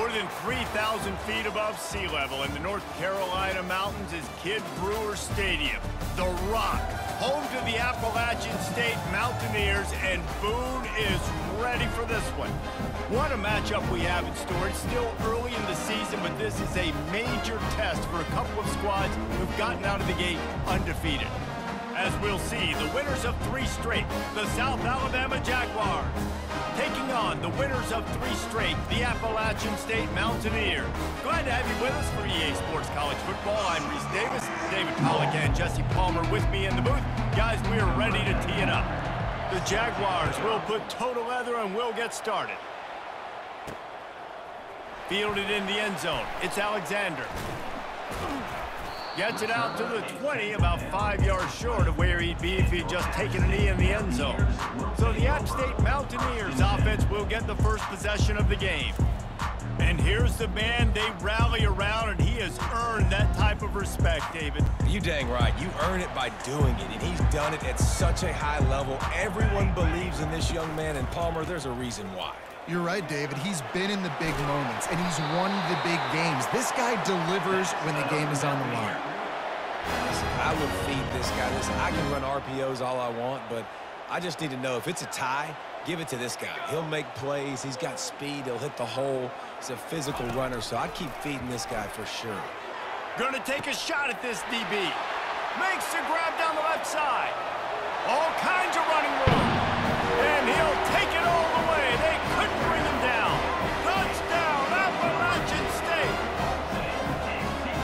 More than 3,000 feet above sea level in the North Carolina mountains is Kidd Brewer Stadium, the Rock, home to the Appalachian State Mountaineers, and Boone is ready for this one. What a matchup we have in store. It's still early in the season, but this is a major test for a couple of squads who've gotten out of the gate undefeated. As we'll see, the winners of 3 straight, the South Alabama Jaguars, taking on the winners of 3 straight, the Appalachian State Mountaineers. Glad to have you with us for EA Sports College Football. I'm Reese Davis, David Pollack and Jesse Palmer with me in the booth. Guys, we are ready to tee it up. The Jaguars will put toe to leather and we'll get started. Fielded in the end zone, it's Alexander. Gets it out to the 20, about 5 yards short of where he'd be if he'd just taken a knee in the end zone. So the App State Mountaineers offense will get the first possession of the game. And here's the man they rally around, and he has earned that type of respect, David. You dang right. You earn it by doing it, and he's done it at such a high level. Everyone believes in this young man, and Palmer, there's a reason why. You're right, David. He's been in the big moments, and he's won the big games. This guy delivers when the game is on the line. Listen, I would feed this guy. Listen, I can run RPOs all I want, but I just need to know if it's a tie, give it to this guy. He'll make plays. He's got speed. He'll hit the hole. He's a physical runner, so I keep feeding this guy for sure. Gonna take a shot at this DB. Makes the grab down the left side. All kinds of running room. And he'll take it all the way. They couldn't bring him down. Touchdown, Appalachian State.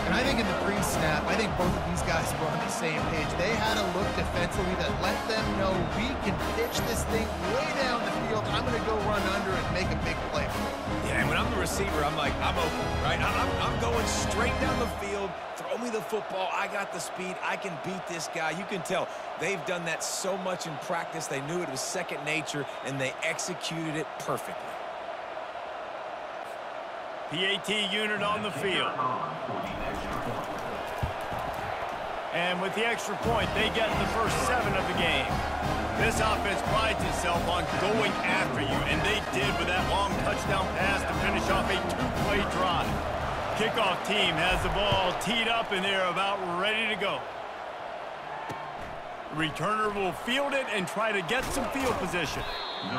And I think in the pre-snap, I think both of these guys were on the same page. They had a look defensively that let them know we can pitch this thing way down the field. I'm going to go run under and make a big play for it. Yeah, and when I'm the receiver, I'm like, I'm open, right? I'm going straight down the field. Throw me the football. I got the speed. I can beat this guy. You can tell they've done that so much in practice. They knew it was second nature, and they executed it perfectly. PAT unit on the field. And with the extra point, they get the first 7 of the game. This offense prides itself on going after you, and they did with that long touchdown pass to finish off a 2-play drive. Kickoff team has the ball teed up, and they're about ready to go. Returner will field it and try to get some field position.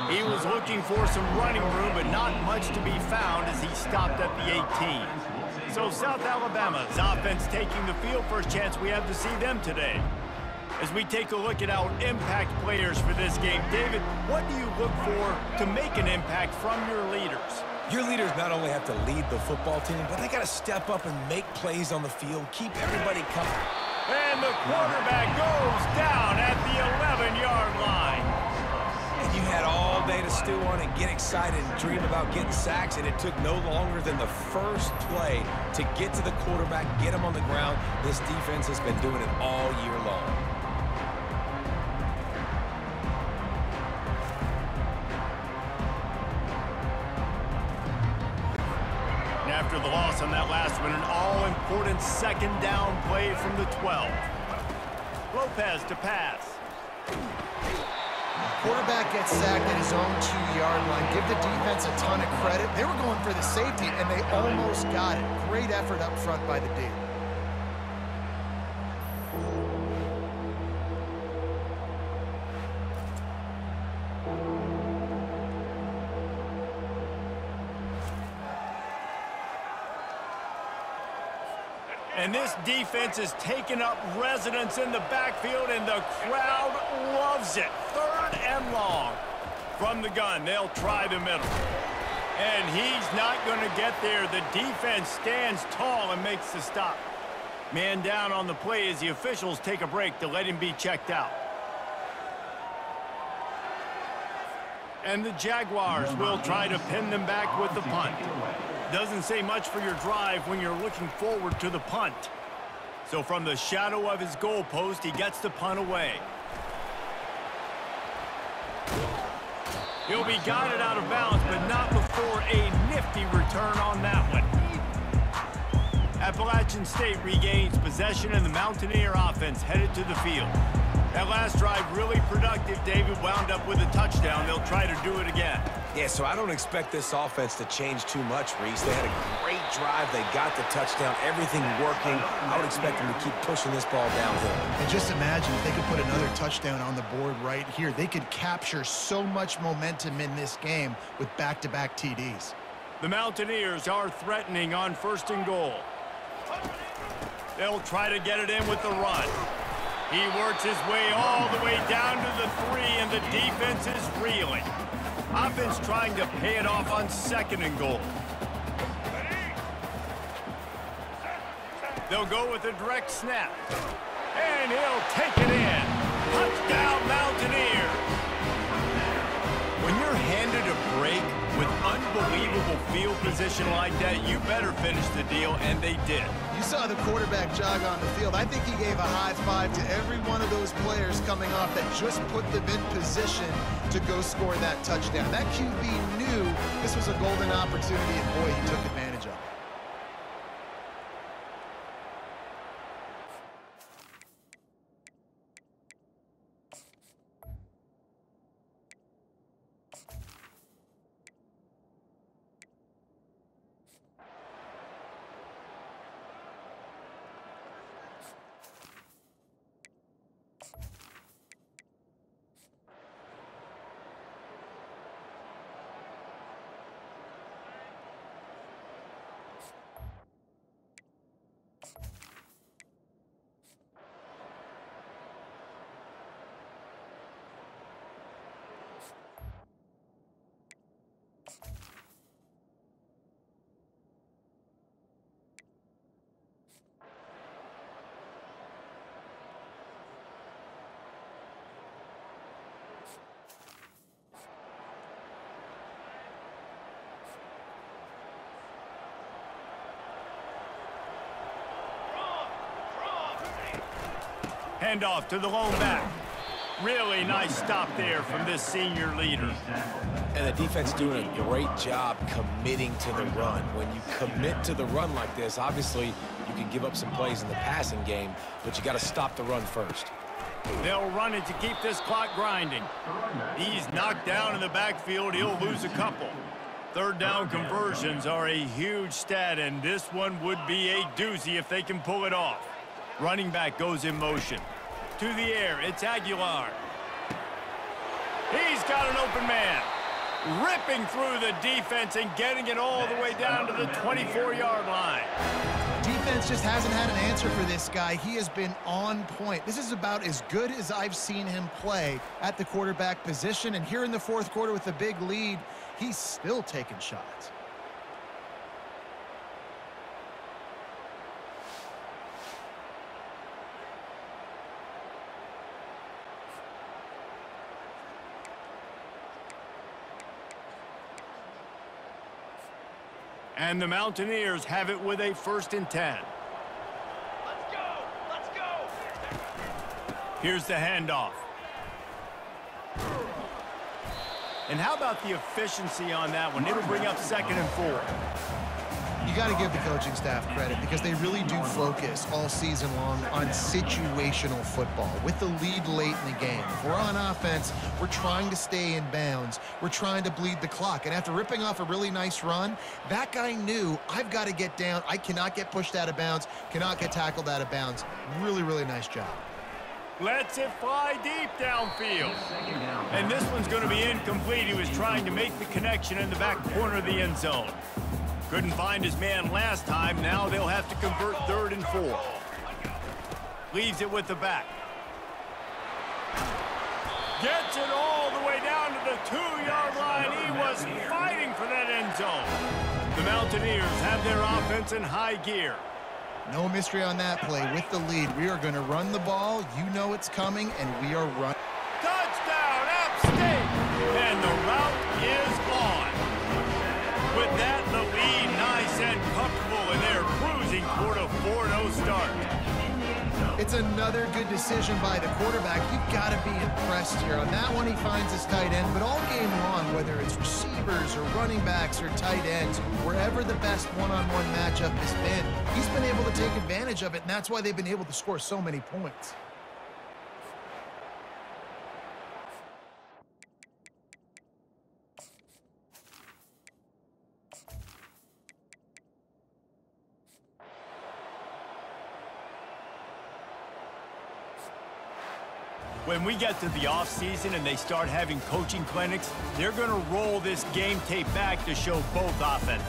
He was looking for some running room, but not much to be found as he stopped at the 18. So South Alabama's offense taking the field. First chance we have to see them today. As we take a look at our impact players for this game, David, what do you look for to make an impact from your leaders? Your leaders not only have to lead the football team, but they got to step up and make plays on the field, keep everybody covered. And the quarterback goes down at the 11-yard line. And you had all day to stew on and get excited and dream about getting sacks, and it took no longer than the first play to get to the quarterback, get him on the ground. This defense has been doing it all year long. After the loss on that last one, an all-important second down play from the 12. Lopez to pass. Quarterback gets sacked at his own 2-yard line. Give the defense a ton of credit. They were going for the safety, and they almost got it. Great effort up front by the D. And this defense is taking up residence in the backfield, and the crowd loves it. 3rd and long. From the gun, they'll try the middle. And he's not going to get there. The defense stands tall and makes the stop. Man down on the play as the officials take a break to let him be checked out. And the Jaguars will try to pin them back with the punt. Doesn't say much for your drive when you're looking forward to the punt. So from the shadow of his goalpost, he gets the punt away. He'll be guided out of bounds, but not before a nifty return on that one. Appalachian State regains possession, and the Mountaineer offense headed to the field. That last drive really productive. David wound up with a touchdown. They'll try to do it again. Yeah, so I don't expect this offense to change too much, Reese. They had a great drive. They got the touchdown. Everything working. I would expect them to keep pushing this ball downhill. And just imagine if they could put another touchdown on the board right here. They could capture so much momentum in this game with back-to-back TDs. The Mountaineers are threatening on 1st and goal. They'll try to get it in with the run. He works his way all the way down to the 3, and the defense is reeling. Offense trying to pay it off on 2nd and goal. They'll go with a direct snap. And he'll take it in. Touchdown, Mountaineers. When you're handed a break with unbelievable field position like that, you better finish the deal, and they did. You saw the quarterback jog on the field. I think he gave a high five to every one of those players coming off that just put them in position to go score that touchdown. That QB knew this was a golden opportunity, and boy, he took advantage of it. Handoff to the lone back. Really nice stop there from this senior leader. And the defense doing a great job committing to the run. When you commit to the run like this, obviously you can give up some plays in the passing game, but you got to stop the run first. They'll run it to keep this clock grinding. He's knocked down in the backfield. He'll lose a couple. 3rd down conversions are a huge stat, and this one would be a doozy if they can pull it off. Running back goes in motion. To the air, it's Aguilar. He's got an open man. Ripping through the defense and getting it all the way down to the 24-yard line. Defense just hasn't had an answer for this guy. He has been on point. This is about as good as I've seen him play at the quarterback position. And here in the 4th quarter with a big lead, he's still taking shots. And the Mountaineers have it with a 1st and 10. Let's go! Let's go! Here's the handoff. And how about the efficiency on that one? It'll bring up 2nd and 4. You got to give the coaching staff credit because they really do focus all season long on situational football. With the lead late in the game, if we're on offense, we're trying to stay in bounds. We're trying to bleed the clock. And after ripping off a really nice run, that guy knew, I've got to get down. I cannot get pushed out of bounds, cannot get tackled out of bounds. Really, really nice job. Lets it fly deep downfield. And this one's going to be incomplete. He was trying to make the connection in the back corner of the end zone. Couldn't find his man last time. Now they'll have to convert 3rd and 4. Leaves it with the back. Gets it all the way down to the 2-yard line. He was fighting for that end zone. The Mountaineers have their offense in high gear. No mystery on that play. With the lead, we are going to run the ball. You know it's coming, and we are running. Touchdown, App State! And the route is on. With that, the lead nice and comfortable, and they're cruising toward a 4-0 start. It's another good decision by the quarterback. You've got to be impressed here. On that one, he finds his tight end, but all game long, whether it's receivers or running backs or tight ends, wherever the best one-on-one matchup has been, he's been able to take advantage of it, and that's why they've been able to score so many points. When we get to the offseason and they start having coaching clinics, they're going to roll this game tape back to show both offenses.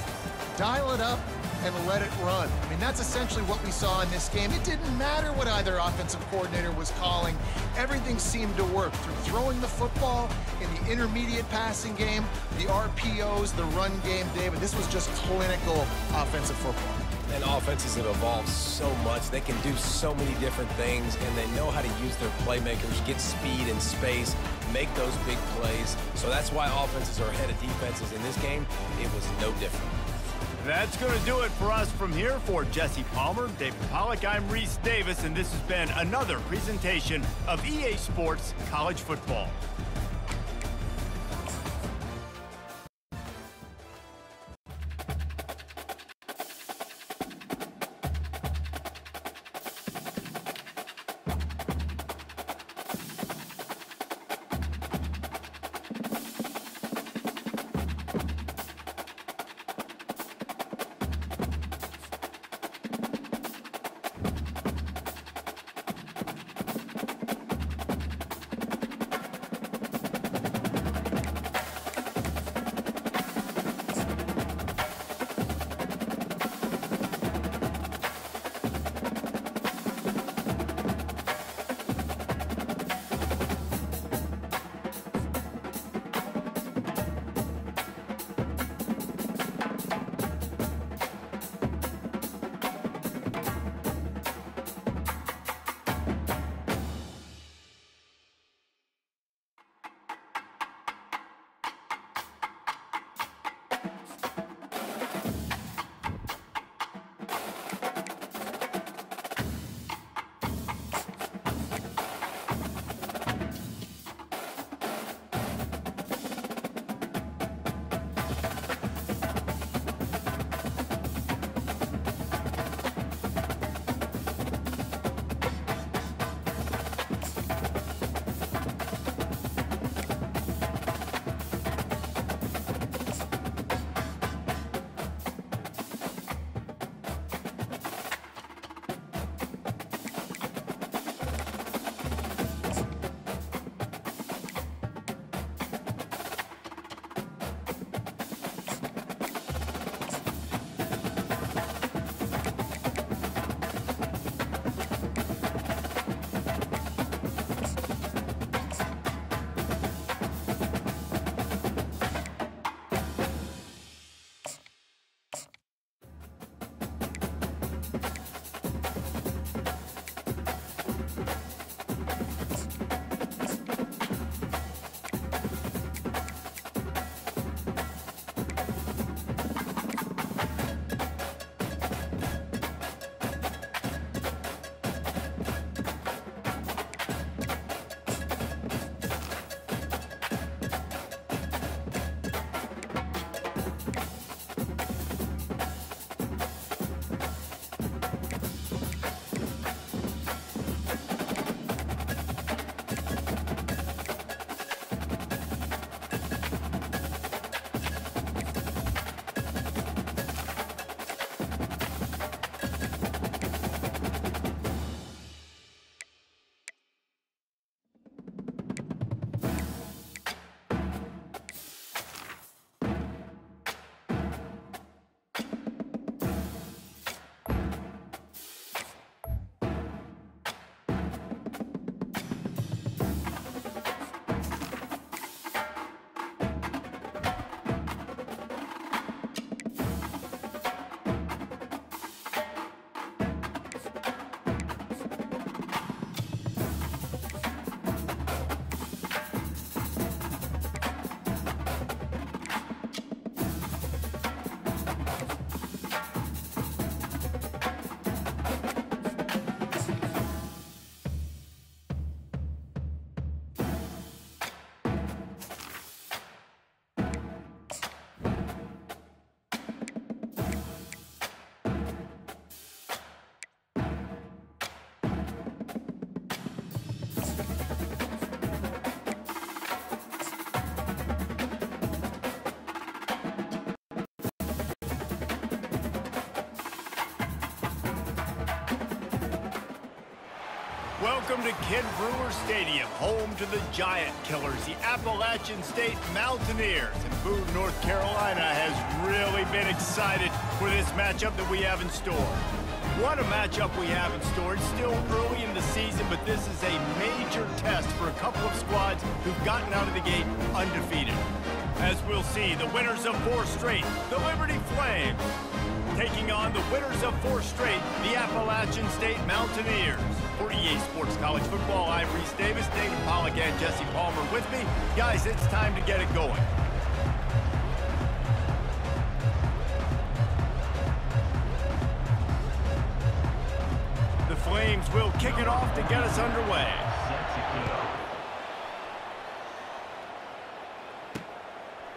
Dial it up and let it run. I mean, that's essentially what we saw in this game. It didn't matter what either offensive coordinator was calling. Everything seemed to work through throwing the football in the intermediate passing game, the RPOs, the run game, David. This was just clinical offensive football. And offenses have evolved so much. They can do so many different things, and they know how to use their playmakers, get speed and space, make those big plays. So that's why offenses are ahead of defenses. In this game, it was no different. That's going to do it for us from here. For Jesse Palmer, David Pollack, I'm Reese Davis, and this has been another presentation of EA Sports College Football. Welcome to Kidd Brewer Stadium, home to the Giant Killers, the Appalachian State Mountaineers. And Boone, North Carolina has really been excited for this matchup that we have in store. What a matchup we have in store. It's still early in the season, but this is a major test for a couple of squads who've gotten out of the gate undefeated. As we'll see, the winners of 4 straight, the Liberty Flames, taking on the winners of 4 straight, the Appalachian State Mountaineers. For EA Sports College Football, I'm Reese Davis, David Pollack, and Jesse Palmer with me. Guys, it's time to get it going. The Flames will kick it off to get us underway.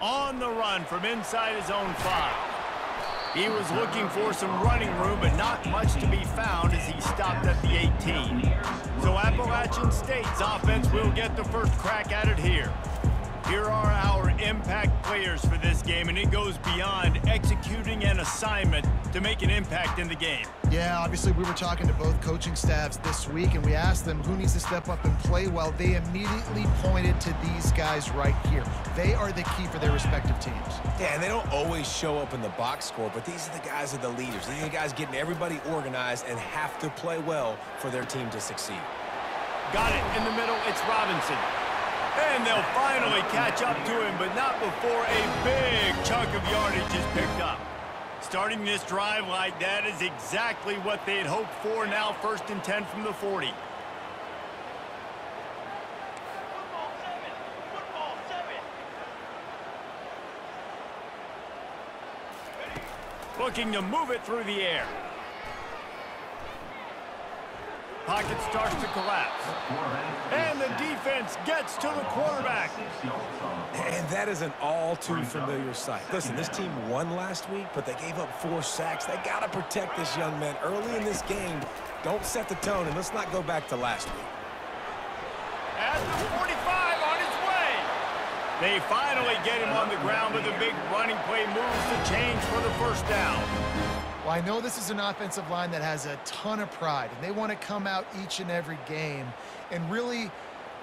On the run from inside his own 5. He was looking for some running room, but not much to be found as he stopped at the 18. So Appalachian State's offense will get the first crack at it here. Here are our impact players for this game, and it goes beyond executing an assignment to make an impact in the game. Yeah, obviously we were talking to both coaching staffs this week, and we asked them who needs to step up and play well. They immediately pointed to these guys right here. They are the key for their respective teams. Yeah, and they don't always show up in the box score, but these are the guys that are the leaders. These are the guys getting everybody organized and have to play well for their team to succeed. Got it in the middle, it's Robinson. And they'll finally catch up to him, but not before a big chunk of yardage is picked up. Starting this drive like that is exactly what they had hoped for. Now 1st and 10 from the 40. Football 7. Looking to move it through the air. Pocket starts to collapse. And the defense gets to the quarterback. And that is an all-too-familiar sight. Listen, this team won last week, but they gave up 4 sacks. They got to protect this young man early in this game. Don't set the tone, and let's not go back to last week. At the 45 on his way. They finally get him on the ground with a big running play moves the chains for the first down. Well, I know this is an offensive line that has a ton of pride, and they want to come out each and every game and really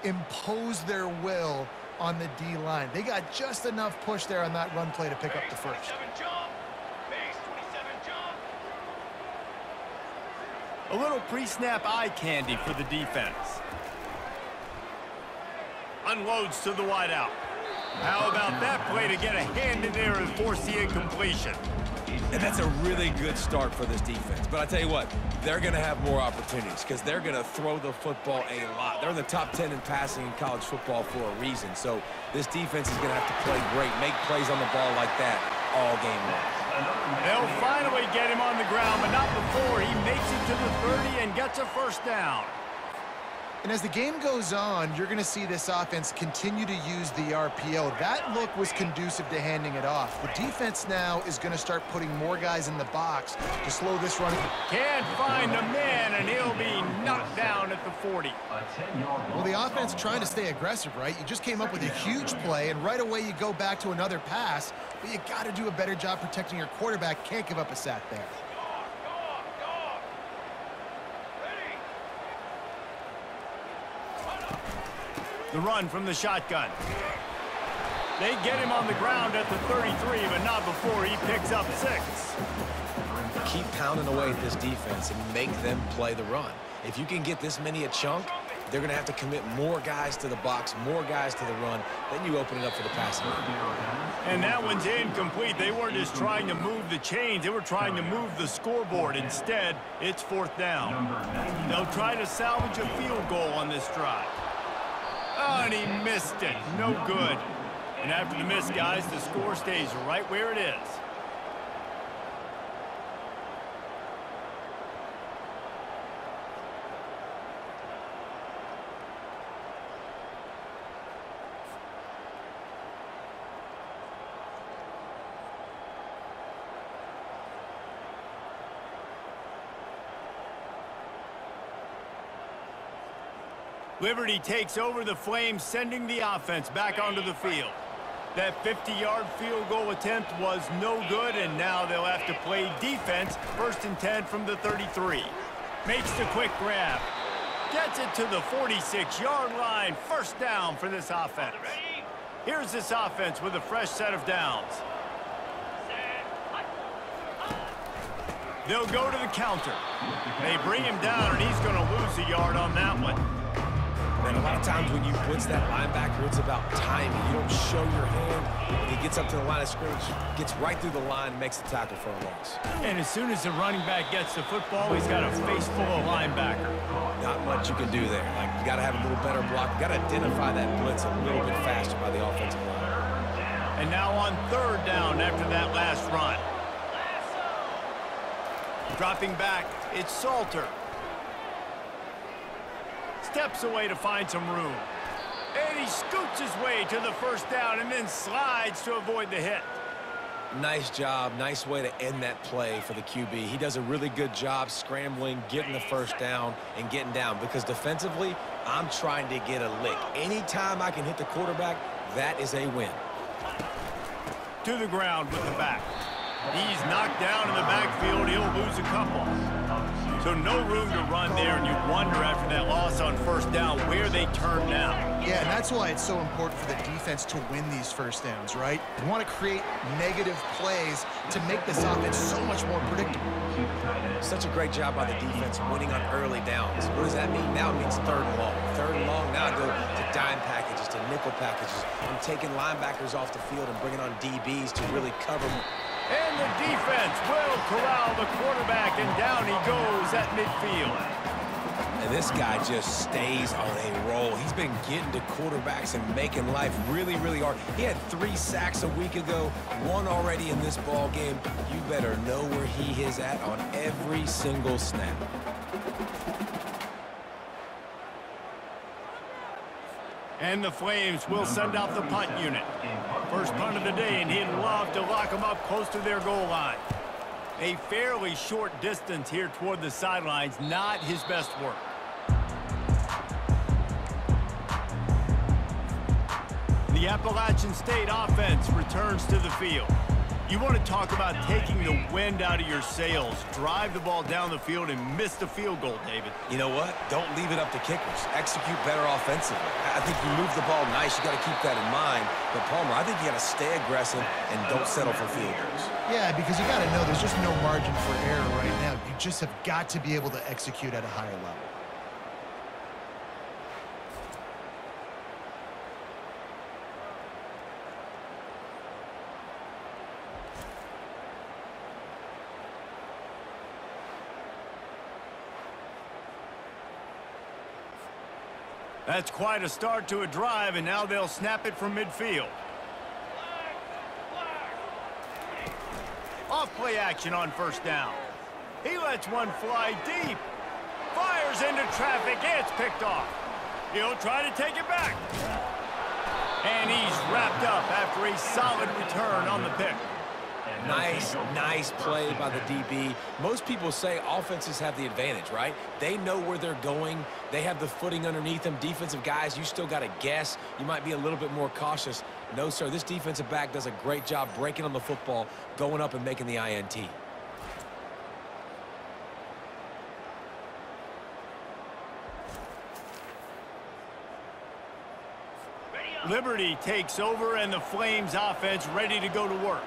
impose their will on the D-line. They got just enough push there on that run play to pick up the first. 27 jump. Base 27 jump. A little pre-snap eye candy for the defense. Unloads to the wideout. How about that play to get a hand in there and force the incompletion? And that's a really good start for this defense. But I tell you what, they're going to have more opportunities because they're going to throw the football a lot. They're in the top 10 in passing in college football for a reason. So this defense is going to have to play great, make plays on the ball like that all game long. They'll finally get him on the ground, but not before he makes it to the 30 and gets a first down. And as the game goes on, you're going to see this offense continue to use the RPO. That look was conducive to handing it off. The defense now is going to start putting more guys in the box to slow this run. Can't find a man, and he'll be knocked down at the 40. Well, the offense trying to stay aggressive, right? You just came up with a huge play, and right away you go back to another pass, but you got to do a better job protecting your quarterback. Can't give up a sack there. The run from the shotgun. They get him on the ground at the 33, but not before he picks up 6. Keep pounding away at this defense and make them play the run. If you can get this many a chunk, they're going to have to commit more guys to the box, more guys to the run. Then you open it up for the passing. And that one's incomplete. They weren't just trying to move the chains. They were trying to move the scoreboard. Instead, it's 4th down. They'll try to salvage a field goal on this drive. Oh, and he missed it. No good. And after the miss, guys, the score stays right where it is. Liberty takes over the Flames, sending the offense back onto the field. That 50-yard field goal attempt was no good, and now they'll have to play defense. 1st and 10 from the 33. Makes the quick grab. Gets it to the 46-yard line. First down for this offense. Here's this offense with a fresh set of downs. They'll go to the counter. They bring him down, and he's going to lose a yard on that one. And a lot of times when you blitz that linebacker, it's about timing. You don't show your hand. When he gets up to the line of scrimmage, gets right through the line, and makes the tackle for a loss. And as soon as the running back gets the football, he's got a face full of linebacker. Not much you can do there. Like, you got to have a little better block. You got to identify that blitz a little bit faster by the offensive line. And now on third down after that last run. Dropping back, it's Salter. Steps away to find some room. And he scoots his way to the first down and then slides to avoid the hit. Nice job. Nice way to end that play for the QB. He does a really good job scrambling, getting the first down, and getting down. Because defensively, I'm trying to get a lick. Anytime I can hit the quarterback, that is a win. To the ground with the back. He's knocked down in the backfield. He'll lose a couple. So no room to run there, and you wonder after that loss on first down where they turn now. Yeah, and that's why it's so important for the defense to win these first downs, right? You want to create negative plays to make this offense so much more predictable. Such a great job by the defense winning on early downs. What does that mean? Now it means third and long. Third and long, now I go to dime packages, to nickel packages. I'm taking linebackers off the field and bringing on DBs to really cover them. And the defense will corral the quarterback, and down he goes at midfield. And this guy just stays on a roll. He's been getting to quarterbacks and making life really, really hard. He had 3 sacks a week ago, 1 already in this ball game. You better know where he is at on every single snap. And the Flames will send out the punt unit. First punt of the day, and he'd love to lock them up close to their goal line. A fairly short distance here toward the sidelines, not his best work. The Appalachian State offense returns to the field. You want to talk about taking the wind out of your sails. Drive the ball down the field and miss the field goal, David. You know what? Don't leave it up to kickers. Execute better offensively. I think you move the ball nice. You got to keep that in mind. But, Palmer, I think you got to stay aggressive and don't settle for field goals. Yeah, because you got to know there's just no margin for error right now. You just have got to be able to execute at a higher level. That's quite a start to a drive, and now they'll snap it from midfield. Off play action on first down. He lets one fly deep. Fires into traffic. It's picked off. He'll try to take it back. And he's wrapped up after a solid return on the pick. Nice play by the DB. Most people say offenses have the advantage, right? They know where they're going. They have the footing underneath them. Defensive guys, you still got to guess. You might be a little bit more cautious. No, sir, this defensive back does a great job breaking on the football, going up and making the INT. Liberty takes over, and the Flames offense ready to go to work.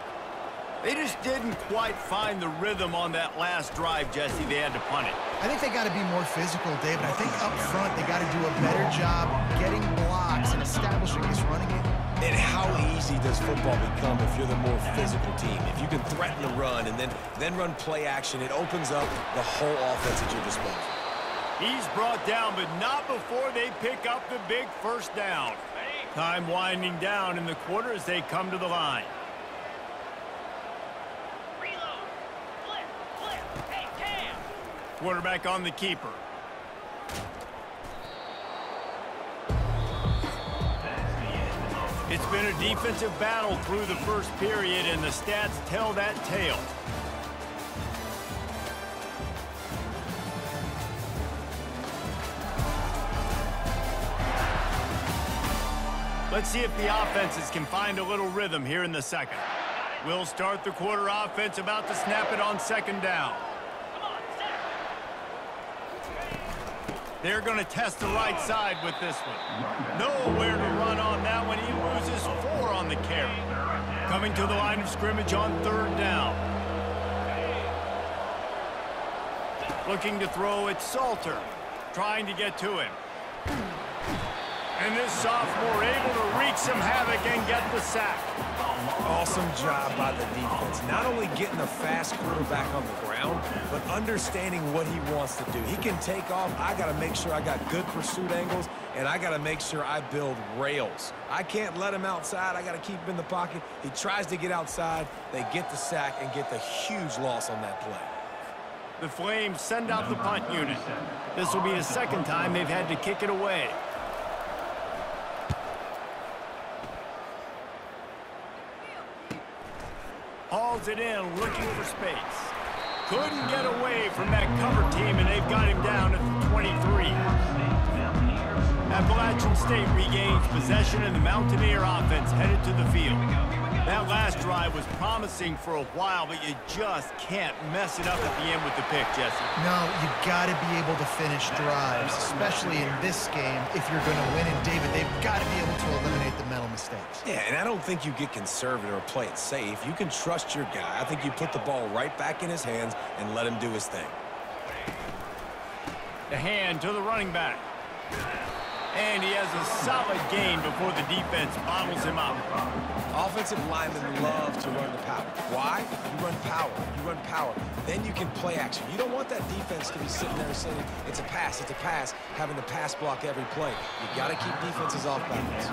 They just didn't quite find the rhythm on that last drive, Jesse. They had to punt it. I think they got to be more physical, David. I think up front they got to do a better job getting blocks and establishing this running game. And how easy does football become if you're the more physical team? If you can threaten the run and then run play action, it opens up the whole offense at your disposal. He's brought down, but not before they pick up the big first down. Time winding down in the quarter as they come to the line. Quarterback on the keeper. It's been a defensive battle through the first period, and the stats tell that tale. Let's see if the offenses can find a little rhythm here in the second. We'll start the quarter offense, about to snap it on second down. They're going to test the right side with this one. Nowhere to run on that one. He loses 4 on the carry. Coming to the line of scrimmage on 3rd down. Looking to throw, it's Salter. Trying to get to him. And this sophomore able to wreak some havoc and get the sack. Awesome job by the defense. Not only getting a fast quarterback on the ground, but understanding what he wants to do. He can take off. I got to make sure I got good pursuit angles, and I got to make sure I build rails. I can't let him outside. I got to keep him in the pocket. He tries to get outside. They get the sack and get the huge loss on that play. The Flames send out the punt unit. This will be the 2nd time they've had to kick it away. Hauls it in, looking for space. Couldn't get away from that cover team, and they've got him down at the 23. Appalachian State regains possession, and the Mountaineer offense headed to the field. That last drive was promising for a while, but you just can't mess it up at the end with the pick, Jesse. No, you got to be able to finish drives, especially in this game if you're going to win. And David, they've got to be able to eliminate the mental mistakes. Yeah, and I don't think you get conservative or play it safe. You can trust your guy. I think you put the ball right back in his hands and let him do his thing. The hand to the running back. And he has a solid gain before the defense bottles him up. Offensive linemen love to run the power. Why? You run power. You run power. Then you can play action. You don't want that defense to be sitting there saying, it's a pass, having to pass block every play. You got to keep defenses off balance.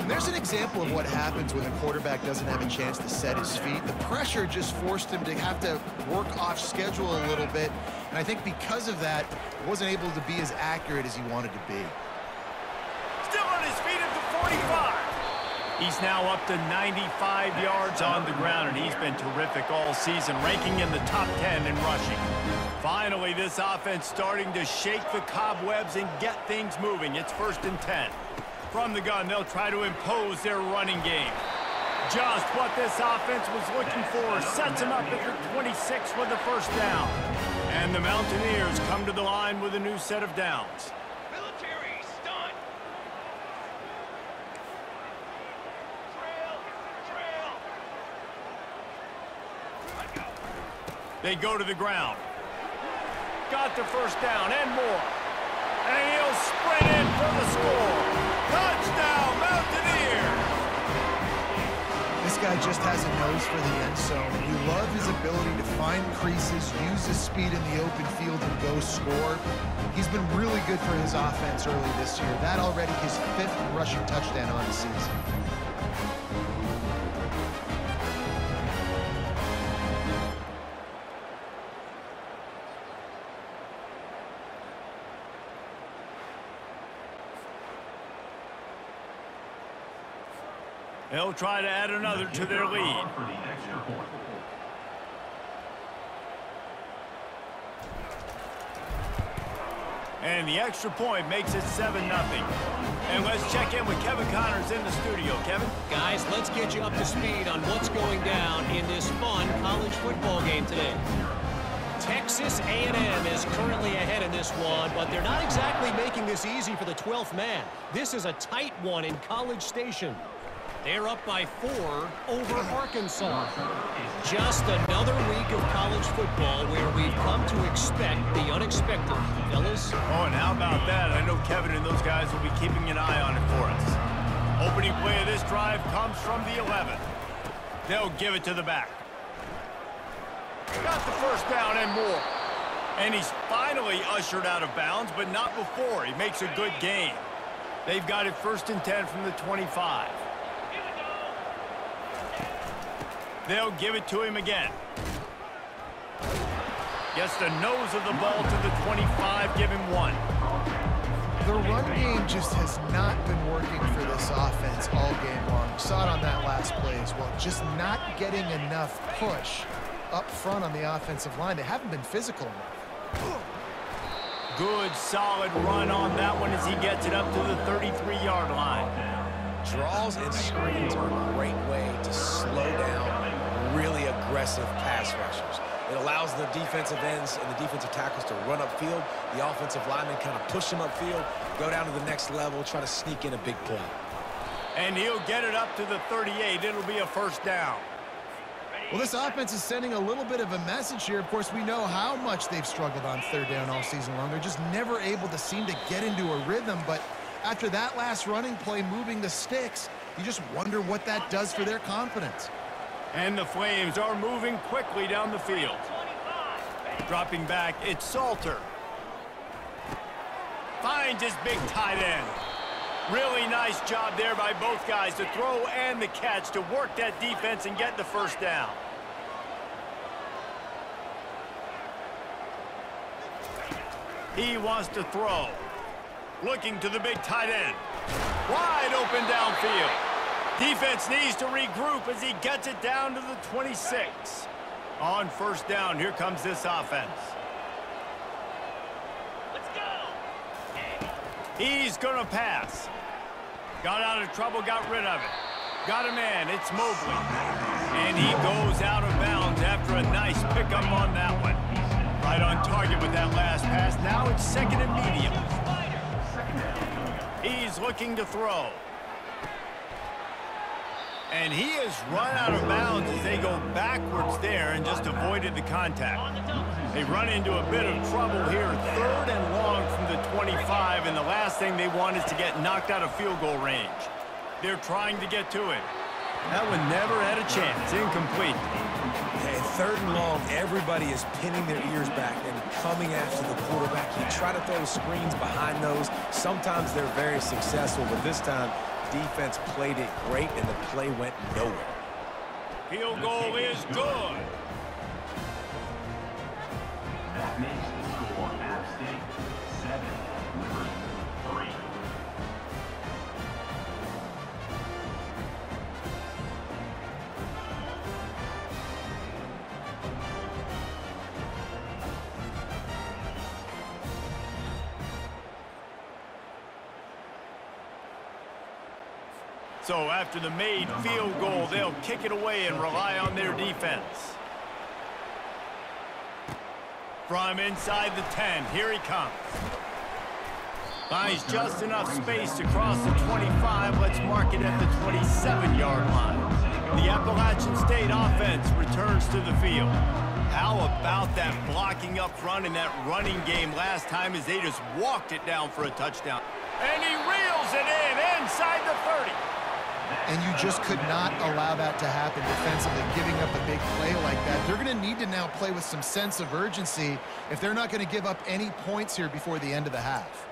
And there's an example of what happens when a quarterback doesn't have a chance to set his feet. The pressure just forced him to have to work off schedule a little bit. And I think because of that, he wasn't able to be as accurate as he wanted to be. Still on his feet at the 45. He's now up to 95 yards on the ground, and he's been terrific all season, ranking in the top 10 in rushing. Finally, this offense starting to shake the cobwebs and get things moving. It's 1st and 10. From the gun, they'll try to impose their running game. Just what this offense was looking for. Sets him up at the 26 for the 1st down. And the Mountaineers come to the line with a new set of downs. Military stunt. Trail. They go to the ground. Got the 1st down and more. And he'll sprint in for the score. Touchdown, Mountaineers! This guy just has a nose for the end zone. We love his ability to find creases, use his speed in the open field, and go score. He's been really good for his offense early this year. That already his 5th rushing touchdown on the season. They'll try to add another to their lead. And the extra point makes it 7-0. And let's check in with Kevin Connors in the studio. Kevin? Guys, let's get you up to speed on what's going down in this fun college football game today. Texas A&M is currently ahead in this one, but they're not exactly making this easy for the 12th man. This is a tight one in College Station. They're up by 4 over Arkansas. Just another week of college football where we've come to expect the unexpected. Fellas? Oh, and how about that? I know Kevin and those guys will be keeping an eye on it for us. Opening play of this drive comes from the 11. They'll give it to the back. Got the 1st down and more. And he's finally ushered out of bounds, but not before. He makes a good gain. They've got it 1st and 10 from the 25. They'll give it to him again. Gets the nose of the ball to the 25, give him 1. The run game just has not been working for this offense all game long. We saw it on that last play as well. Just not getting enough push up front on the offensive line. They haven't been physical enough. Good, solid run on that one as he gets it up to the 33-yard line. Draws and screens are a great way to slow down really aggressive pass rushers. It allows the defensive ends and the defensive tackles to run upfield. The offensive linemen kind of push them upfield, go down to the next level, try to sneak in a big play. And he'll get it up to the 38. It'll be a first down. Well, this offense is sending a little bit of a message here. Of course, we know how much they've struggled on third down all season long. They're just never able to seem to get into a rhythm. But after that last running play, moving the sticks, you just wonder what that does for their confidence. And the Flames are moving quickly down the field. Dropping back, it's Salter. Finds his big tight end. Really nice job there by both guys to throw and the catch to work that defense and get the first down. He wants to throw. Looking to the big tight end. Wide open downfield. Defense needs to regroup as he gets it down to the 26. On first down, here comes this offense. Let's go. He's going to pass. Got out of trouble, got rid of it. Got a man, it's Mobley. And he goes out of bounds after a nice pickup on that one. Right on target with that last pass. Now it's second and medium. He's looking to throw. And he has run out of bounds as they go backwards there and just avoided the contact. They run into a bit of trouble here, third and long from the 25, and the last thing they want is to get knocked out of field goal range. They're trying to get to it. That one never had a chance. Incomplete. And third and long, everybody is pinning their ears back and coming after the quarterback. He tried to throw screens behind those. Sometimes they're very successful, but this time, defense played it great, and the play went nowhere. Field goal is good. That makes the score App State 7, Liberty 3. So after the made field goal, they'll kick it away and rely on their defense. From inside the 10, here he comes. Finds just enough space to cross the 25. Let's mark it at the 27-yard line. The Appalachian State offense returns to the field. How about that blocking up front in that running game last time as they just walked it down for a touchdown. And he reels it in inside the 30. And you just could not allow that to happen defensively, giving up a big play like that. They're going to need to now play with some sense of urgency if they're not going to give up any points here before the end of the half.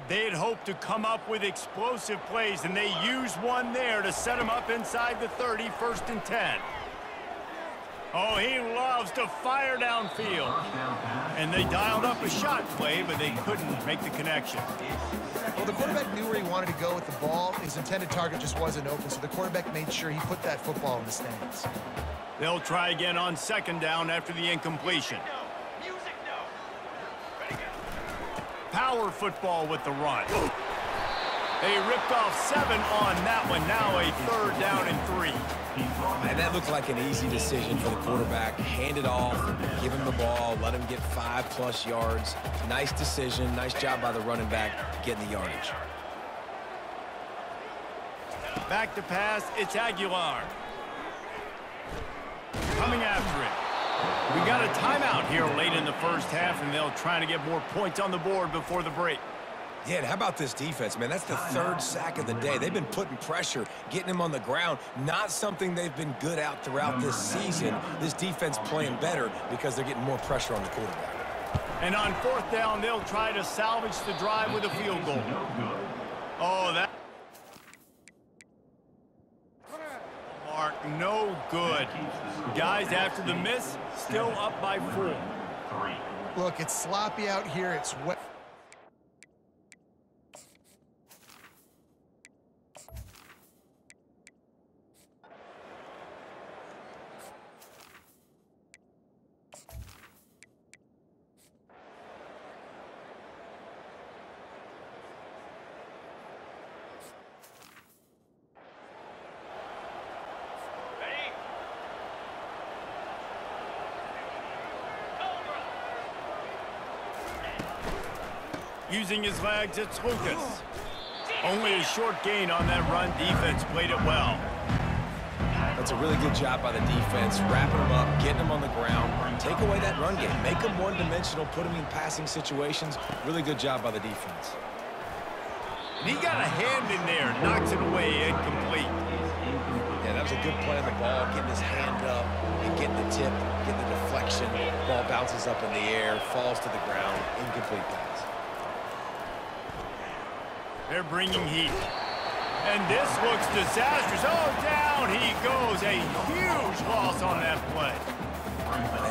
They'd hoped to come up with explosive plays, and they used one there to set them up inside the 30, first and 10. Oh, he loves to fire downfield. And they dialed up a shot play, but they couldn't make the connection. Well, the quarterback knew where he wanted to go with the ball. His intended target just wasn't open, so the quarterback made sure he put that football in the stands. They'll try again on second down after the incompletion. Power football with the run. They ripped off 7 on that one. Now a third down and 3. And that looked like an easy decision for the quarterback. Hand it off, give him the ball, let him get 5+ yards. Nice decision. Nice job by the running back getting the yardage. Back to pass. It's Aguilar. Coming after it. We got a timeout here late in the first half, and they'll try to get more points on the board before the break. Yeah, and how about this defense, man? That's the 3rd sack of the day. They've been putting pressure, getting him on the ground. Not something they've been good at throughout this season. This defense playing better because they're getting more pressure on the quarterback. And on fourth down, they'll try to salvage the drive with a field goal. Oh, that... Mark, no good. Guys, after the miss, still up by 4. Look, it's sloppy out here. It's wet. Using his legs, it's Lucas. Only a short gain on that run. Defense played it well. That's a really good job by the defense, wrapping them up, getting them on the ground. Take away that run game. Make them one-dimensional, put them in passing situations. Really good job by the defense. And he got a hand in there, knocks it away, incomplete. Yeah, that was a good play on the ball, getting his hand up and getting the tip, getting the deflection. Ball bounces up in the air, falls to the ground, incomplete pass. They're bringing heat. And this looks disastrous. Oh, down he goes. A huge loss on that play.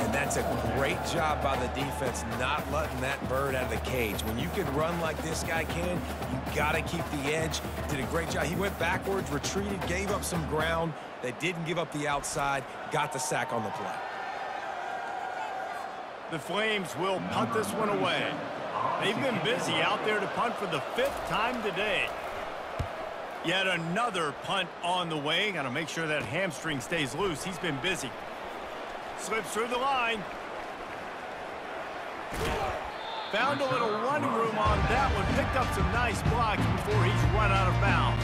And that's a great job by the defense, not letting that bird out of the cage. When you can run like this guy can, you got to keep the edge. Did a great job. He went backwards, retreated, gave up some ground. They didn't give up the outside, got the sack on the play. The Flames will punt this one away. They've been busy out there to punt for the 5th time today. Yet another punt on the way. Got to make sure that hamstring stays loose. He's been busy. Slips through the line. Found a little running room on that one. Picked up some nice blocks before he's run out of bounds.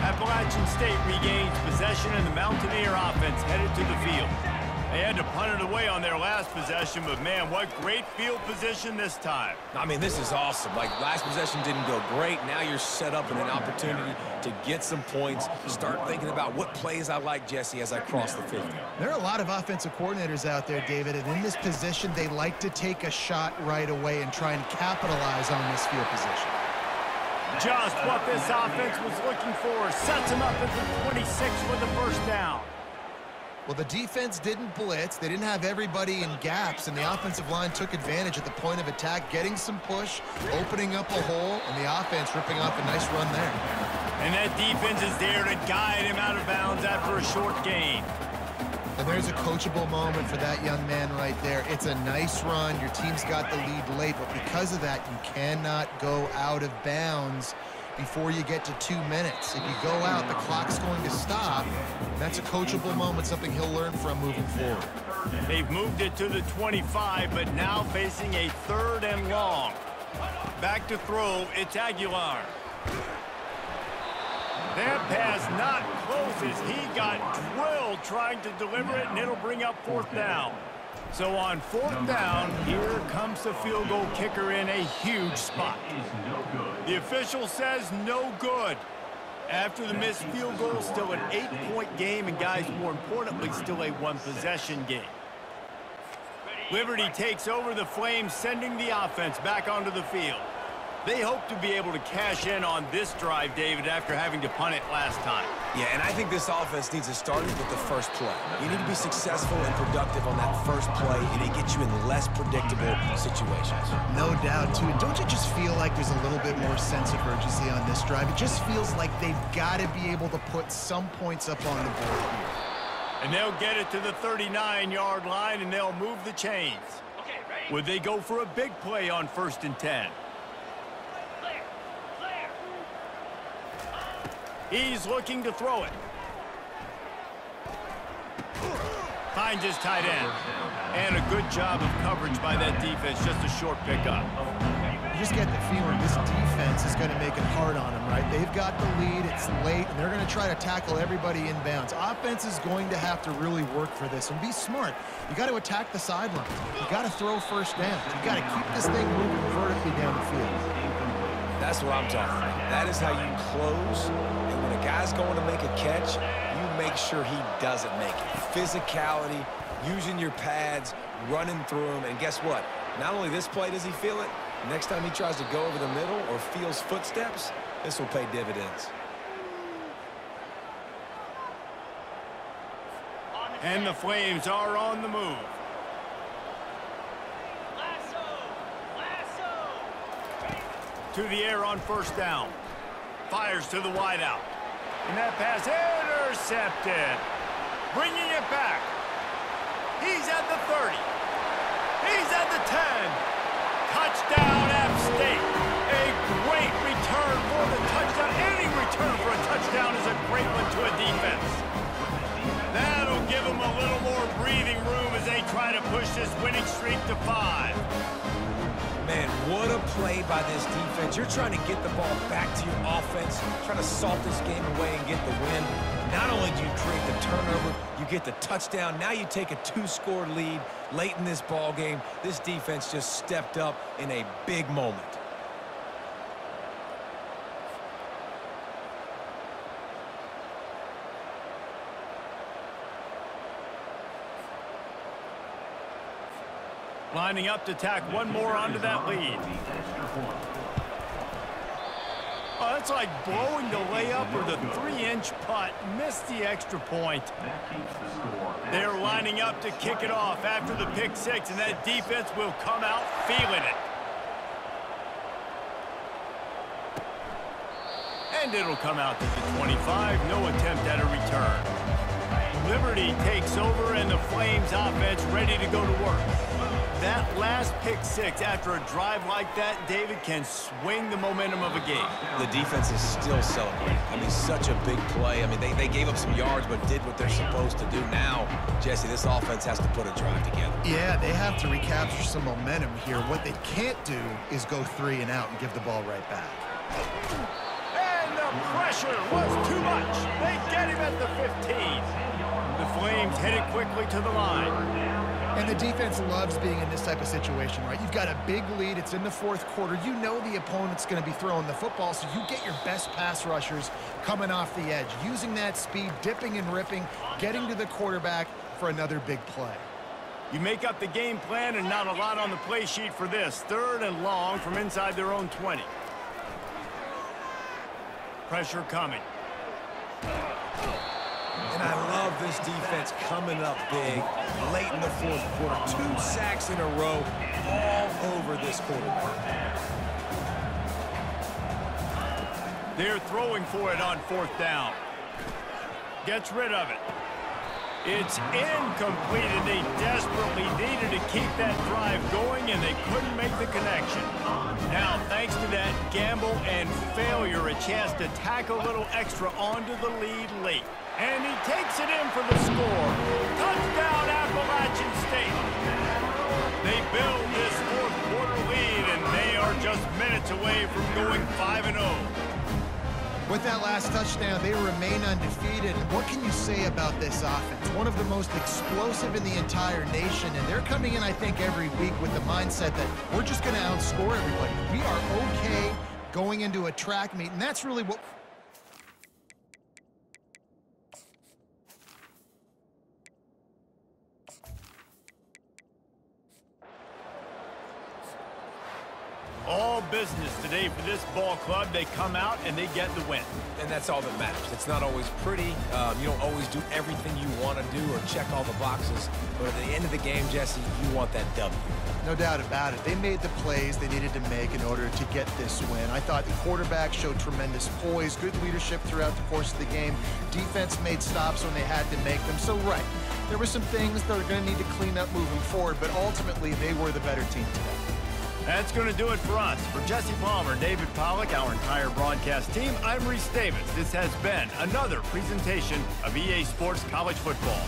Appalachian State regains possession, and the Mountaineer offense headed to the field. They had to punt it away on their last possession, but man, what great field position this time. I mean, this is awesome. Like, last possession didn't go great. Now you're set up in an opportunity to get some points. Start thinking about what plays I like, Jesse, as I cross the 50. There are a lot of offensive coordinators out there, David, and in this position, they like to take a shot right away and try and capitalize on this field position. Just what this offense was looking for. Sets him up at the 26 with the first down. Well, the defense didn't blitz. They didn't have everybody in gaps, and the offensive line took advantage at the point of attack, getting some push, opening up a hole, and the offense ripping off a nice run there. And that defense is there to guide him out of bounds after a short gain. And there's a coachable moment for that young man right there. It's a nice run. Your team's got the lead late, but because of that, you cannot go out of bounds before you get to 2 minutes. If you go out, the clock's going to stop. And that's a coachable moment, something he'll learn from moving forward. They've moved it to the 25, but now facing a 3rd and long. Back to throw, it's Aguilar. That pass not close as he got drilled trying to deliver it, and it'll bring up 4th down. So on 4th down, here comes the field goal kicker in a huge spot. The official says no good. After the missed field goal, still an 8-point game, and guys, more importantly, still a 1-possession game. Liberty takes over the Flames, sending the offense back onto the field. They hope to be able to cash in on this drive, David, after having to punt it last time. Yeah, and I think this offense needs to start with the first play. You need to be successful and productive on that first play, and it gets you in less predictable situations. No doubt, too. And don't you just feel like there's a little bit more sense of urgency on this drive? It just feels like they've got to be able to put some points up on the board here. And they'll get it to the 39-yard line, and they'll move the chains. Okay, ready? Would they go for a big play on 1st and 10? He's looking to throw it. Finds his tight end. And a good job of coverage by that defense. Just a short pickup. You just get the feeling this defense is going to make it hard on them, right? They've got the lead. It's late, and they're going to try to tackle everybody in bounds. Offense is going to have to really work for this and be smart. You got to attack the sideline. You got to throw 1st down. You got to keep this thing moving vertically down the field. That's what I'm talking about. That is how you close. And when a guy's going to make a catch, you make sure he doesn't make it. Physicality, using your pads, running through them. And guess what? Not only this play does he feel it, next time he tries to go over the middle or feels footsteps, this will pay dividends. And the Flames are on the move. To the air on 1st down. Fires to the wideout. And that pass intercepted. Bringing it back. He's at the 30. He's at the 10. Touchdown, App State. A great return for the touchdown. Any return for a touchdown is a great one to a defense. That'll give them a little more breathing room as they try to push this winning streak to 5. Man, man, what a play by this defense. You're trying to get the ball back to your offense, trying to salt this game away and get the win. Not only do you create the turnover, you get the touchdown. Now you take a 2-score lead late in this ball game. This defense just stepped up in a big moment. Lining up to tack one more onto that lead. Oh, that's like blowing the layup or the 3-inch putt. Missed the extra point. They're lining up to kick it off after the pick six, and that defense will come out feeling it. And it'll come out to the 25. No attempt at a return. Liberty takes over, and the Flames offense ready to go to work. That last pick six after a drive like that, David, can swing the momentum of a game. The defense is still celebrating. I mean, such a big play. I mean, they gave up some yards but did what they're supposed to do. Now, Jesse, this offense has to put a drive together. Yeah, they have to recapture some momentum here. What they can't do is go 3 and out and give the ball right back. And the pressure was too much. They get him at the 15. The Flames headed quickly to the line. And the defense loves being in this type of situation, right? You've got a big lead. It's in the fourth quarter. You know the opponent's going to be throwing the football, so you get your best pass rushers coming off the edge, using that speed, dipping and ripping, getting to the quarterback for another big play. You make up the game plan and not a lot on the play sheet for this. 3rd and long from inside their own 20. Pressure coming. And I love this defense coming up big late in the fourth quarter. 2 sacks in a row all over this quarterback. They're throwing for it on 4th down. Gets rid of it. It's incomplete, and they desperately needed to keep that drive going, and they couldn't make the connection. Now, thanks to that gamble and failure, a chance to tack a little extra onto the lead late. And he takes it in for the score. Touchdown, Appalachian State. They build this fourth quarter lead, and they are just minutes away from going 5-0. With that last touchdown, they remain undefeated. What can you say about this offense? One of the most explosive in the entire nation, and they're coming in, I think, every week with the mindset that we're just going to outscore everybody. We are okay going into a track meet, and that's really what... All business today for this ball club. They come out and they get the win. And that's all that matters. It's not always pretty. You don't always do everything you want to do or check all the boxes. But at the end of the game, Jesse, you want that W. No doubt about it. They made the plays they needed to make in order to get this win. I thought the quarterback showed tremendous poise, good leadership throughout the course of the game. Defense made stops when they had to make them. So, right, there were some things that are going to need to clean up moving forward, but ultimately they were the better team today. That's going to do it for us. For Jesse Palmer, David Pollack, our entire broadcast team, I'm Reese Davis. This has been another presentation of EA Sports College Football.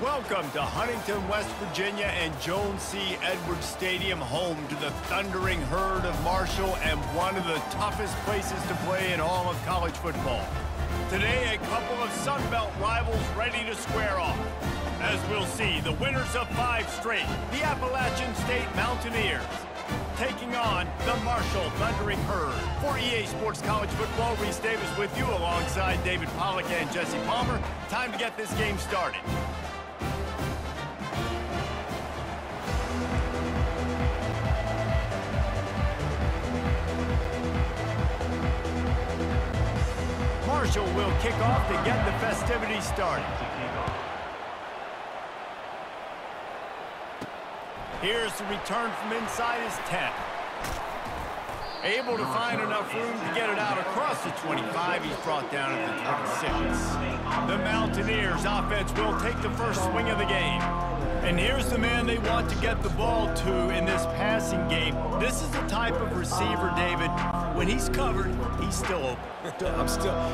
Welcome to Huntington, West Virginia and Joan C. Edwards Stadium, home to the Thundering Herd of Marshall and one of the toughest places to play in all of college football. Today, a couple of Sun Belt rivals ready to square off. As we'll see, the winners of 5 straight, the Appalachian State Mountaineers, taking on the Marshall Thundering Herd. For EA Sports College Football, Reese Davis with you alongside David Pollack and Jesse Palmer. Time to get this game started. Marshall will kick off to get the festivities started. Here's the return from inside his 10. Able to find enough room to get it out across the 25. He's brought down at the 26. The Mountaineers offense will take the first swing of the game. And here's the man they want to get the ball to in this passing game. This is the type of receiver, David, when he's covered, he's still open.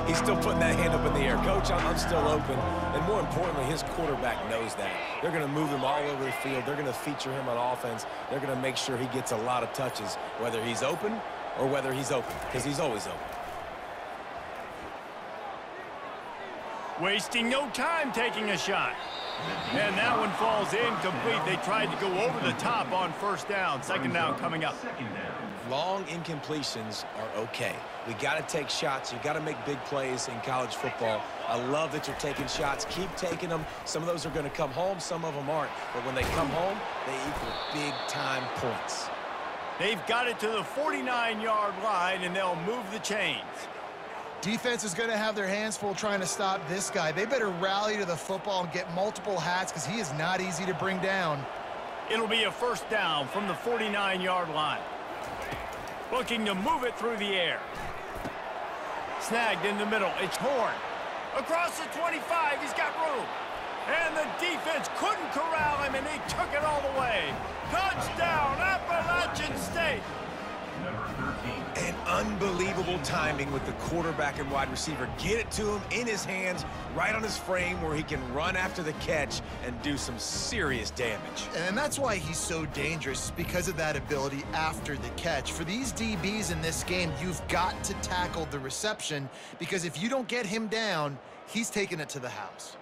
He's still putting that hand up in the air. Coach, I'm still open. And more importantly, his quarterback knows that. They're going to move him all over the field. They're going to feature him on offense. They're going to make sure he gets a lot of touches, whether he's open or whether he's open, because he's always open. Wasting no time taking a shot. And that one falls incomplete. They tried to go over the top on first down. Second down coming up. Long incompletions are okay. We got to take shots. You got to make big plays in college football. I love that you're taking shots. Keep taking them. Some of those are going to come home. Some of them aren't. But when they come home, they equal big-time points. They've got it to the 49-yard line, and they'll move the chains. Defense is going to have their hands full trying to stop this guy. They better rally to the football and get multiple hats because he is not easy to bring down. It'll be a first down from the 49-yard line. Looking to move it through the air. Snagged in the middle. It's Horn. Across the 25, he's got room. And the defense couldn't corral him, and he took it all the way. Touchdown, Appalachian State. And unbelievable timing with the quarterback and wide receiver. Get it to him in his hands, right on his frame where he can run after the catch and do some serious damage. And that's why he's so dangerous, because of that ability after the catch. For these DBs in this game, you've got to tackle the reception, because if you don't get him down, he's taking it to the house.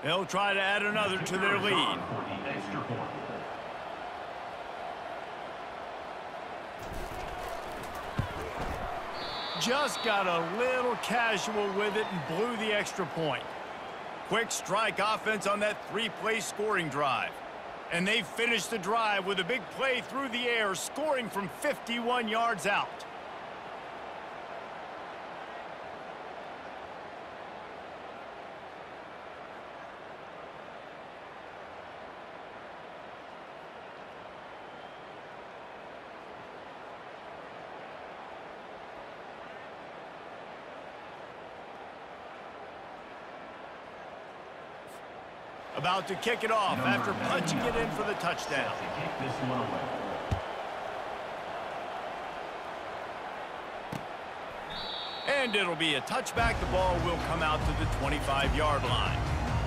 They'll try to add another to their lead. Just got a little casual with it and blew the extra point. Quick strike offense on that 3-play scoring drive. And they finished the drive with a big play through the air, scoring from 51 yards out. About to kick it off after punching it in for the touchdown. And it'll be a touchback. The ball will come out to the 25-yard line.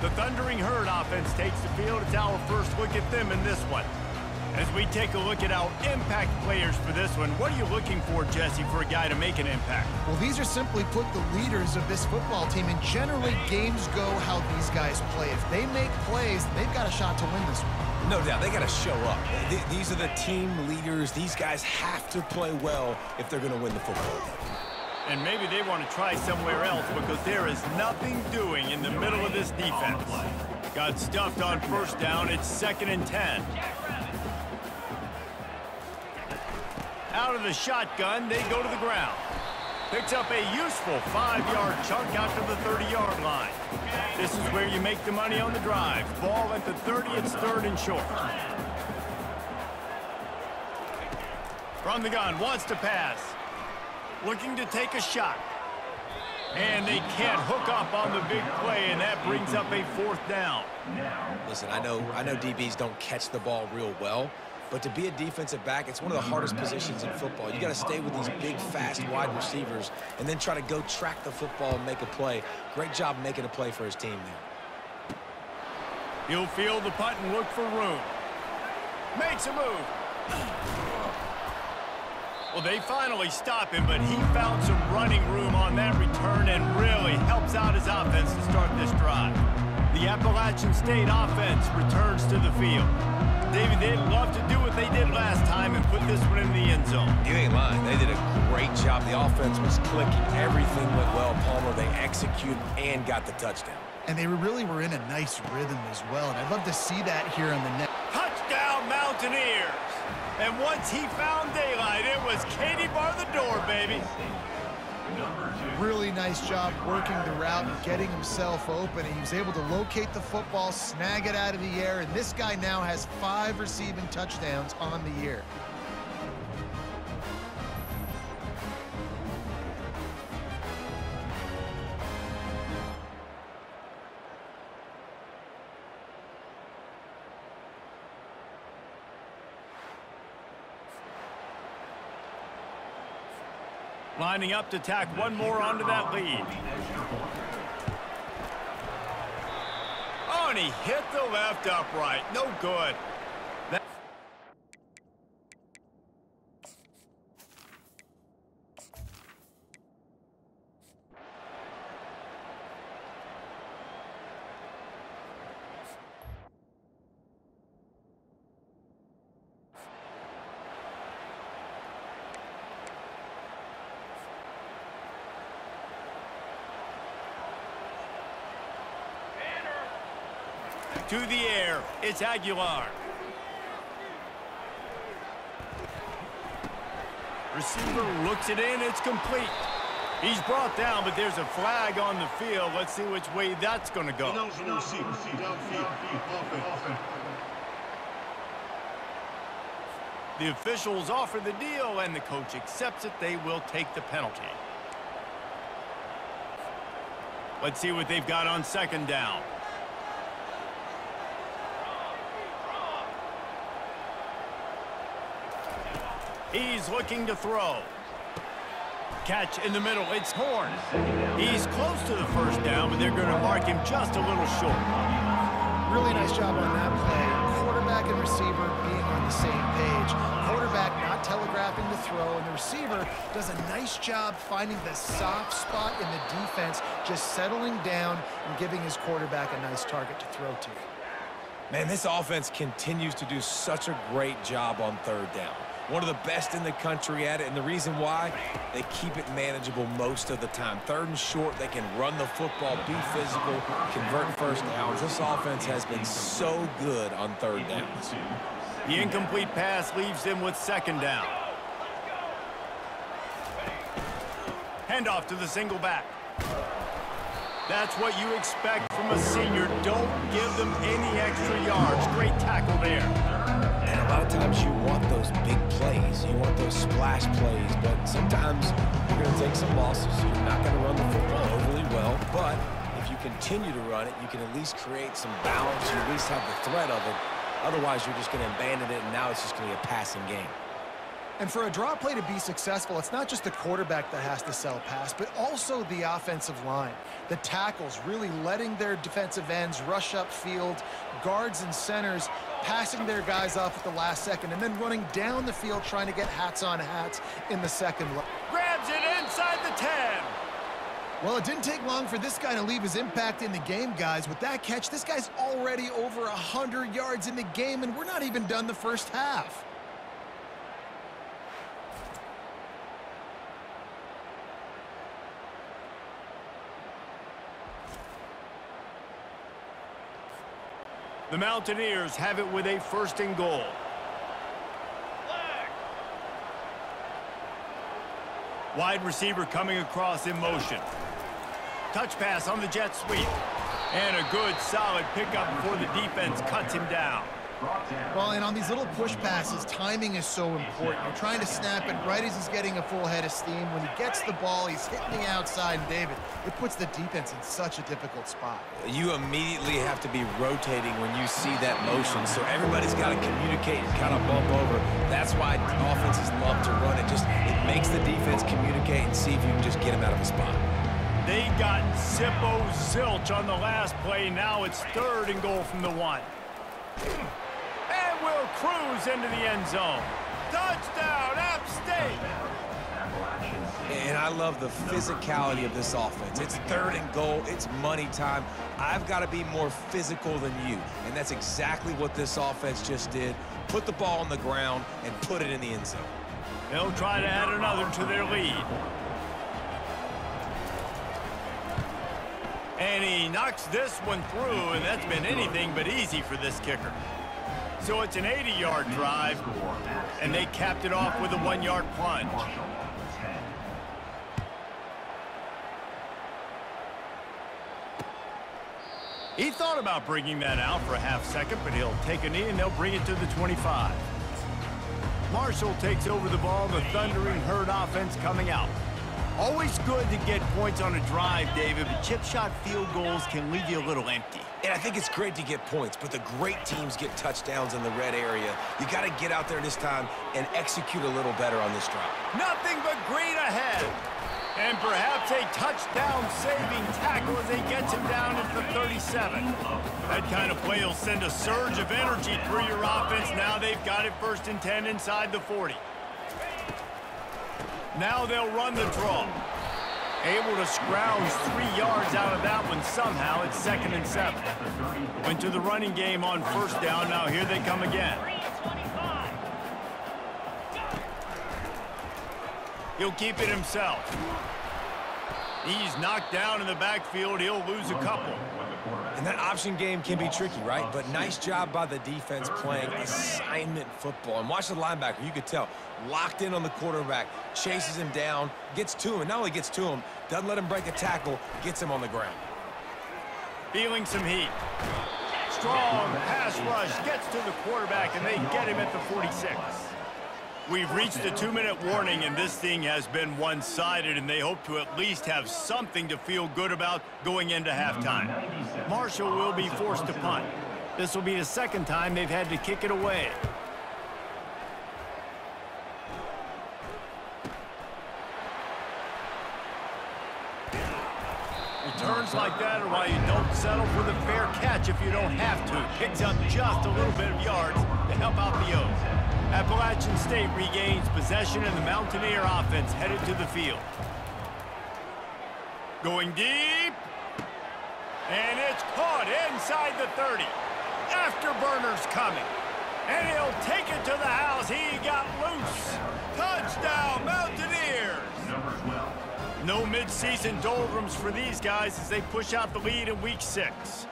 The Thundering Herd offense takes the field. It's our first look at them in this one. As we take a look at our impact players for this one, what are you looking for, Jesse, for a guy to make an impact? Well, these are simply put the leaders of this football team, and generally games go how these guys play. If they make plays, they've got a shot to win this one. No doubt, they got to show up. These are the team leaders. These guys have to play well if they're going to win the football game. And maybe they want to try somewhere else because there is nothing doing in the middle of this defense. Got stuffed on first down. It's 2nd and 10. Out of the shotgun, they go to the ground. Picks up a useful 5-yard chunk out to the 30-yard line. This is where you make the money on the drive. Ball at the 30, it's 3rd and short. From the gun, wants to pass. Looking to take a shot. And they can't hook up on the big play, and that brings up a 4th down. Listen, I know DBs don't catch the ball real well, but to be a defensive back, it's one of the hardest positions in football. You got to stay with these big, fast, wide receivers and then try to go track the football and make a play. Great job making a play for his team there. He'll field the punt and look for room. Makes a move. Well, they finally stop him, but he found some running room on that return and really helps out his offense to start this drive. The Appalachian State offense returns to the field. David, they'd love to do what they did last time and put this one in the end zone. You ain't lying. They did a great job. The offense was clicking. Everything went well, Palmer. They executed and got the touchdown. And they really were in a nice rhythm as well, and I'd love to see that here in the next. Touchdown, Mountaineers! And once he found daylight, it was Katie bar the door, baby. Really nice job working the route and getting himself open. He was able to locate the football, snag it out of the air, and this guy now has 5 receiving touchdowns on the year. Lining up to tack one more onto that lead. Oh, and he hit the left upright. No good. To the air, it's Aguilar. Receiver looks it in, it's complete. He's brought down, but there's a flag on the field. Let's see which way that's going to go. The officials offer the deal, and the coach accepts it. They will take the penalty. Let's see what they've got on 2nd down. He's looking to throw. Catch in the middle. It's Horn. He's close to the 1st down, but they're going to mark him just a little short. Really nice job on that play. Quarterback and receiver being on the same page. Quarterback not telegraphing the throw, and the receiver does a nice job finding the soft spot in the defense, just settling down and giving his quarterback a nice target to throw to. Man, this offense continues to do such a great job on 3rd down. One of the best in the country at it, and the reason why, they keep it manageable most of the time. 3rd and short, they can run the football, be physical, convert 1st downs. This offense has been so good on 3rd downs. The incomplete pass leaves them with 2nd down. Handoff to the single back. That's what you expect from a senior. Don't give them any extra yards. Great tackle there. And a lot of times you want those big plays. You want those splash plays. But sometimes you're going to take some losses. You're not going to run the football overly well. But if you continue to run it, you can at least create some balance. You at least have the threat of it. Otherwise, you're just going to abandon it, and now it's just going to be a passing game. And for a draw play to be successful, it's not just the quarterback that has to sell pass, but also the offensive line. The tackles really letting their defensive ends rush upfield, guards and centers passing their guys off at the last second, and then running down the field trying to get hats on hats in the second. Grabs it inside the 10. Well, it didn't take long for this guy to leave his impact in the game, guys. With that catch, this guy's already over 100 yards in the game, and we're not even done the 1st half. The Mountaineers have it with a 1st and goal. Wide receiver coming across in motion. Touch pass on the jet sweep. And a good, solid pickup before the defense cuts him down. Well, and on these little push passes, timing is so important. You're trying to snap it right as he's getting a full head of steam. When he gets the ball, he's hitting the outside, and David, it puts the defense in such a difficult spot. You immediately have to be rotating when you see that motion, so everybody's got to communicate and kind of bump over. That's why offenses love to run it. It makes the defense communicate and see if you can just get him out of a spot. They got Zippo zilch on the last play. Now it's 3rd and goal from the 1. And we'll cruise into the end zone. Touchdown, App State! And I love the physicality of this offense. It's 3rd and goal. It's money time. I've got to be more physical than you. And that's exactly what this offense just did. Put the ball on the ground and put it in the end zone. They'll try to add another to their lead. And he knocks this one through, and that's been anything but easy for this kicker. So it's an 80-yard drive, and they capped it off with a 1-yard plunge. He thought about bringing that out for a half second, but he'll take a knee, and they'll bring it to the 25. Marshall takes over the ball, the Thundering Herd offense coming out. Always good to get points on a drive, David, but chip shot field goals can leave you a little empty. And I think it's great to get points, but the great teams get touchdowns in the red area. You got to get out there this time and execute a little better on this drive. Nothing but green ahead. And perhaps a touchdown-saving tackle as he gets him down at the 37. That kind of play will send a surge of energy through your offense. Now they've got it 1st and 10 inside the 40. Now they'll run the draw. Able to scrounge 3 yards out of that one somehow. It's 2nd and 7. Went to the running game on 1st down. Now here they come again. He'll keep it himself. He's knocked down in the backfield. He'll lose a couple. And that option game can be tricky, right? But nice job by the defense playing assignment football. And watch the linebacker. You could tell. Locked in on the quarterback. Chases him down. Gets to him. And not only gets to him, doesn't let him break a tackle. Gets him on the ground. Feeling some heat. Strong pass rush. Gets to the quarterback, and they get him at the 46. We've reached a 2-minute warning, and this thing has been one-sided, and they hope to at least have something to feel good about going into halftime. Marshall will be forced to punt. This will be the 2nd time they've had to kick it away. Returns like that are why you don't settle for the fair catch if you don't have to. Picks up just a little bit of yards to help out the O's. Appalachian State regains possession, and the Mountaineer offense headed to the field. Going deep. And it's caught inside the 30. Afterburner's coming. And he'll take it to the house. He got loose. Touchdown, Mountaineers! No midseason doldrums for these guys as they push out the lead in Week 6.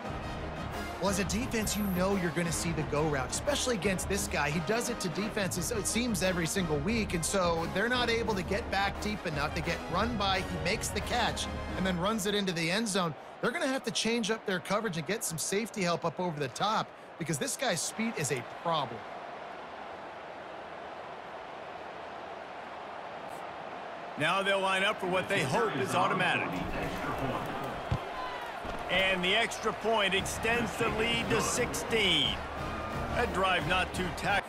Well, as a defense, you know you're going to see the go route, especially against this guy. He does it to defenses, it seems, every single week, and so they're not able to get back deep enough. They get run by, he makes the catch, and then runs it into the end zone. They're going to have to change up their coverage and get some safety help up over the top because this guy's speed is a problem. Now they'll line up for what they hope is automatic. And the extra point extends the lead to 16. That drive not too tacked.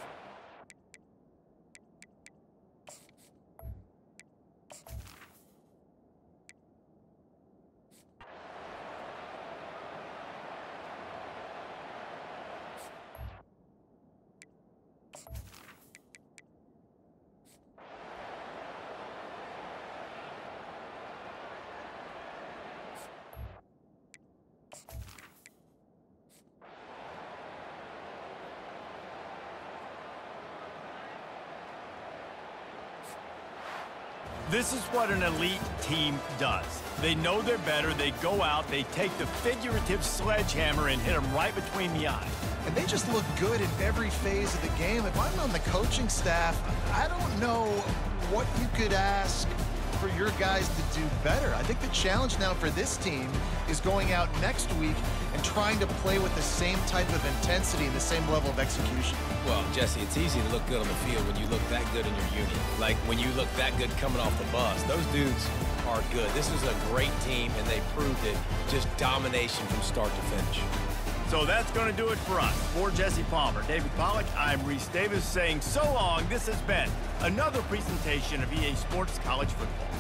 This is what an elite team does. They know they're better, they go out, they take the figurative sledgehammer and hit them right between the eyes. And they just look good in every phase of the game. If I'm on the coaching staff, I don't know what you could ask for your guys to do better. I think the challenge now for this team is going out next week and trying to play with the same type of intensity and the same level of execution. Well, Jesse, it's easy to look good on the field when you look that good in your unit. Like when you look that good coming off the bus. Those dudes are good. This is a great team, and they proved it. Just domination from start to finish. So that's going to do it for us. For Jesse Palmer, David Pollack, I'm Reese Davis saying so long. This has been another presentation of EA Sports College Football.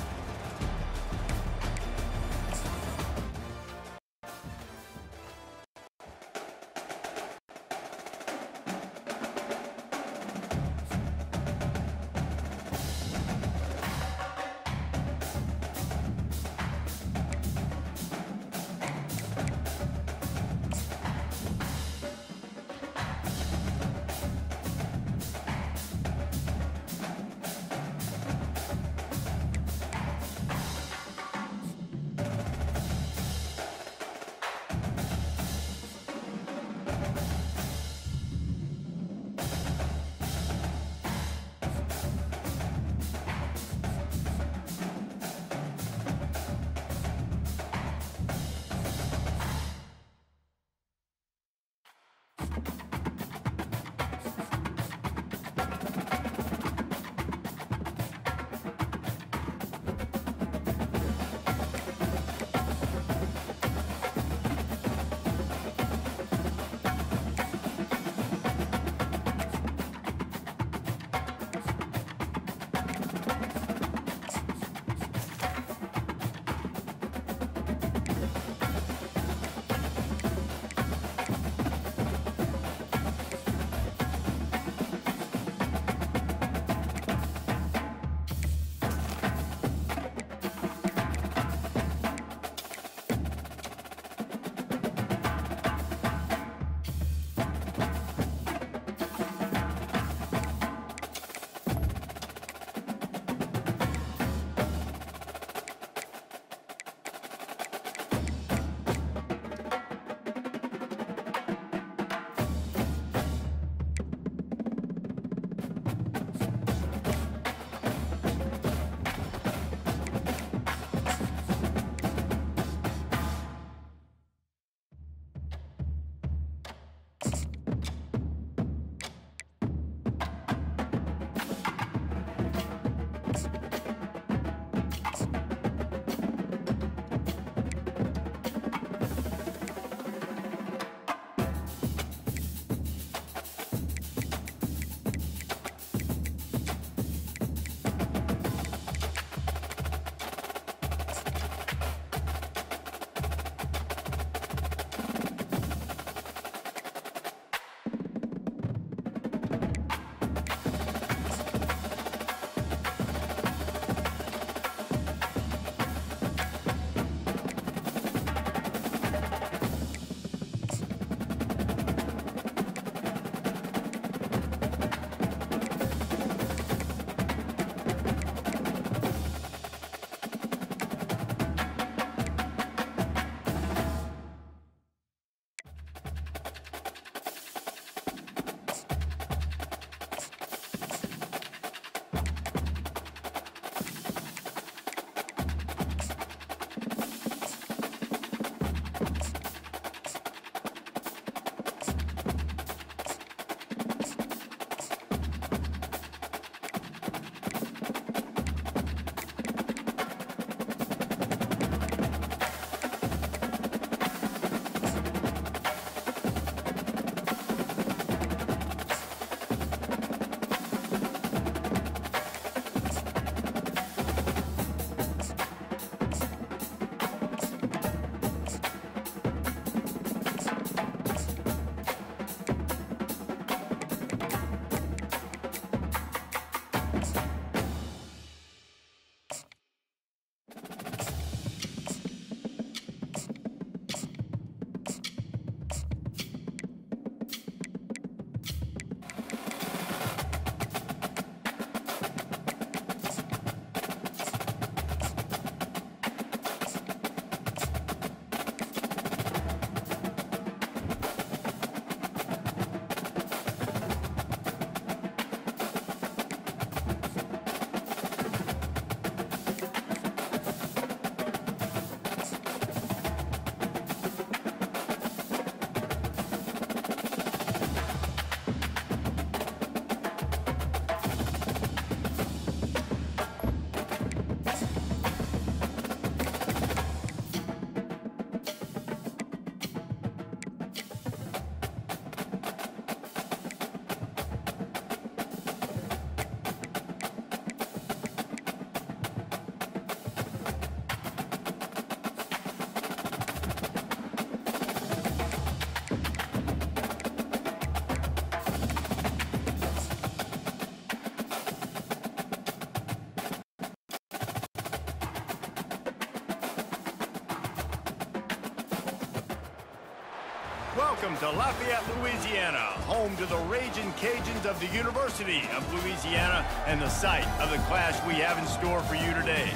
Welcome to Lafayette, Louisiana, home to the Raging Cajuns of the University of Louisiana and the site of the clash we have in store for you today.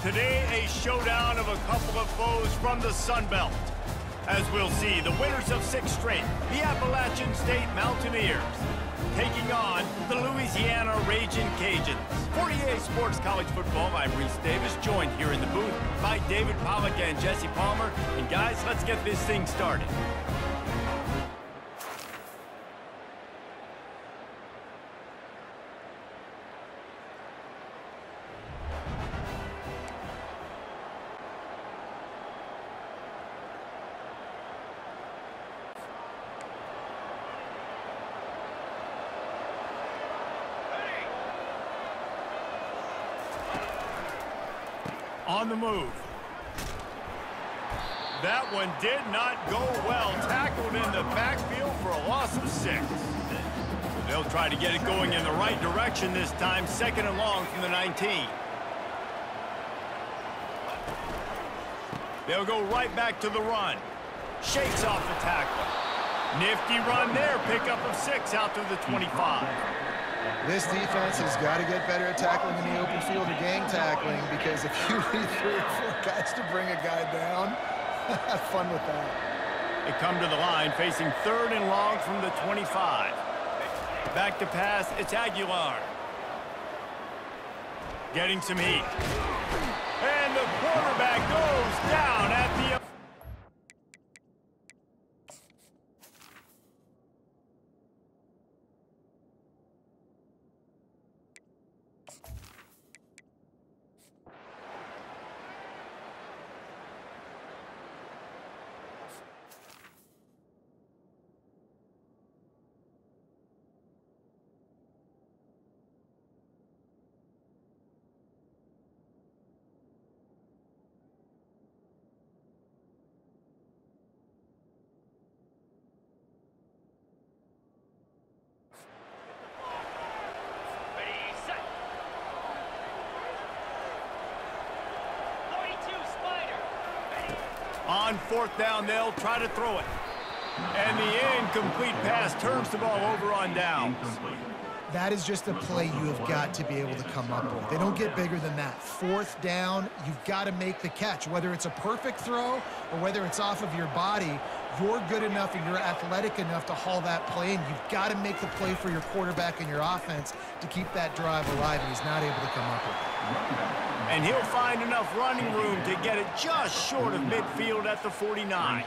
Today, a showdown of a couple of foes from the Sun Belt. As we'll see, the winners of 6 straight, the Appalachian State Mountaineers, taking on the Louisiana Raging Cajuns. For EA Sports College Football, I'm Reese Davis, joined here in the booth by David Pollack and Jesse Palmer. And guys, let's get this thing started. On the move. That one did not go well. Tackled in the backfield for a loss of 6. They'll try to get it going in the right direction this time. 2nd and long from the 19. They'll go right back to the run. Shakes off the tackle. Nifty run there. Pickup of 6 out to the 25. This defense has got to get better at tackling in the open field or gang tackling, because if you need 3 or 4 guys to bring a guy down, have fun with that. They come to the line facing 3rd and long from the 25. Back to pass, it's Aguilar. Getting some heat. And the quarterback goes down at the... On 4th down, they'll try to throw it. And the incomplete pass turns the ball over on downs. That is just a play you have got to be able to come up with. They don't get bigger than that. 4th down, you've got to make the catch. Whether it's a perfect throw or whether it's off of your body, you're good enough and you're athletic enough to haul that play, and you've got to make the play for your quarterback and your offense to keep that drive alive, and he's not able to come up with it. And he'll find enough running room to get it just short of midfield at the 49.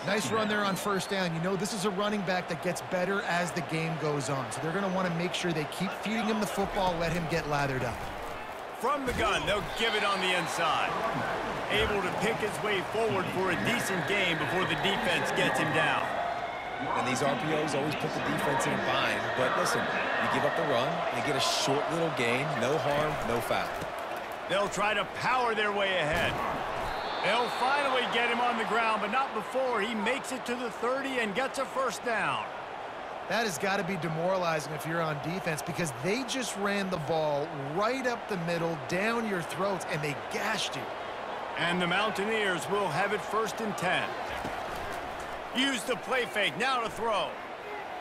Nice run there on 1st down. You know, this is a running back that gets better as the game goes on. So they're going to want to make sure they keep feeding him the football, let him get lathered up. From the gun, they'll give it on the inside. Able to pick his way forward for a decent game before the defense gets him down. And these RPOs always put the defense in a bind. But listen, you give up the run, they get a short little gain, no harm, no foul. They'll try to power their way ahead. They'll finally get him on the ground, but not before he makes it to the 30 and gets a 1st down. That has got to be demoralizing if you're on defense, because they just ran the ball right up the middle, down your throats, and they gashed you. And the Mountaineers will have it 1st and 10. Use the play fake, now to throw.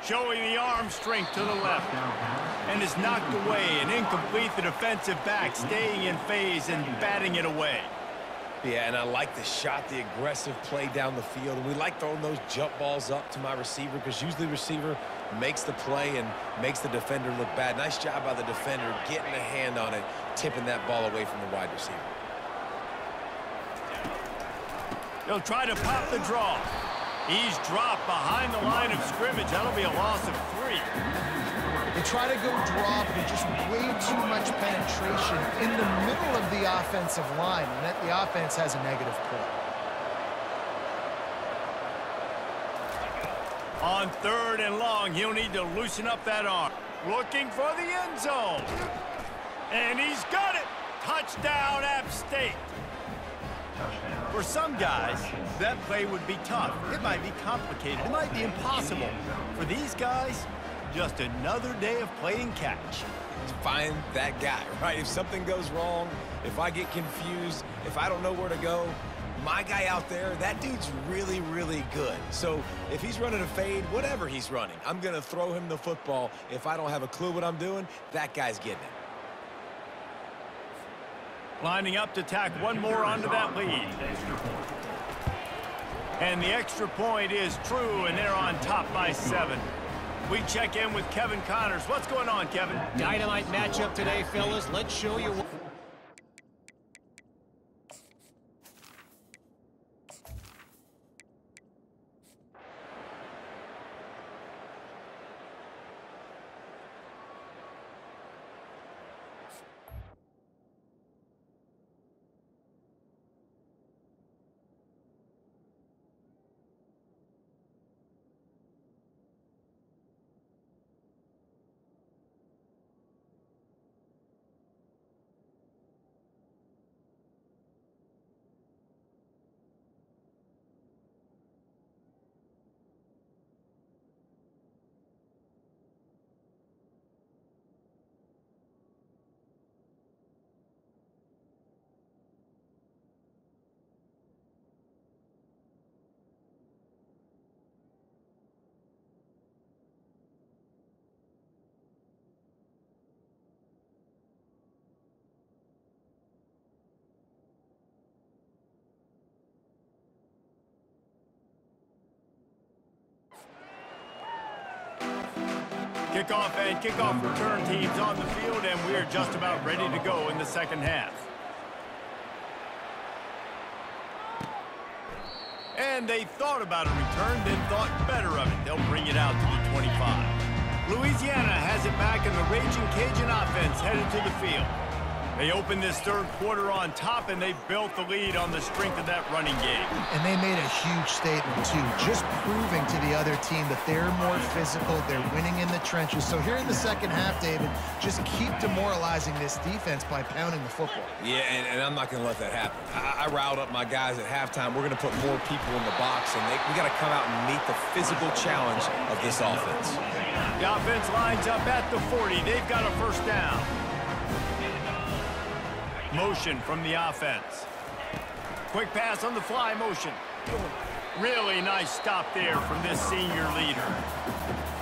Showing the arm strength to the left. And is knocked away and incomplete. The defensive back staying in phase and batting it away. Yeah, and I like the shot, the aggressive play down the field. And we like throwing those jump balls up to my receiver, because usually the receiver makes the play and makes the defender look bad. Nice job by the defender getting a hand on it, tipping that ball away from the wide receiver. They'll try to pop the draw. He's dropped behind the line of scrimmage. That'll be a loss of 3. They try to go draw, but there's just way too much penetration in the middle of the offensive line, and the offense has a negative play. On 3rd and long, he'll need to loosen up that arm. Looking for the end zone. And he's got it. Touchdown, App State. For some guys, that play would be tough. It might be complicated. It might be impossible. For these guys, just another day of playing catch. Find that guy, right? If something goes wrong, if I get confused, if I don't know where to go, my guy out there, that dude's really, really good. So if he's running a fade, whatever he's running, I'm going to throw him the football. If I don't have a clue what I'm doing, that guy's getting it. Lining up to tack one more onto that lead. And the extra point is true, and they're on top by 7. We check in with Kevin Connors. What's going on, Kevin? Dynamite matchup today, fellas. Let's show you what... Kickoff and kickoff return teams on the field, and we're just about ready to go in the second half. And they thought about a return, then thought better of it. They'll bring it out to the 25. Louisiana has it back, and the Raging Cajun offense headed to the field. They opened this third quarter on top, and they built the lead on the strength of that running game. And they made a huge statement, too, just proving to the other team that they're more physical, they're winning in the trenches. So here in the second half, David, just keep demoralizing this defense by pounding the football. Yeah, and I'm not going to let that happen. I riled up my guys at halftime. We're going to put more people in the box, and we got to come out and meet the physical challenge of this offense. The offense lines up at the 40. They've got a first down. Motion from the offense. Quick pass on the fly motion. Really nice stop there from this senior leader.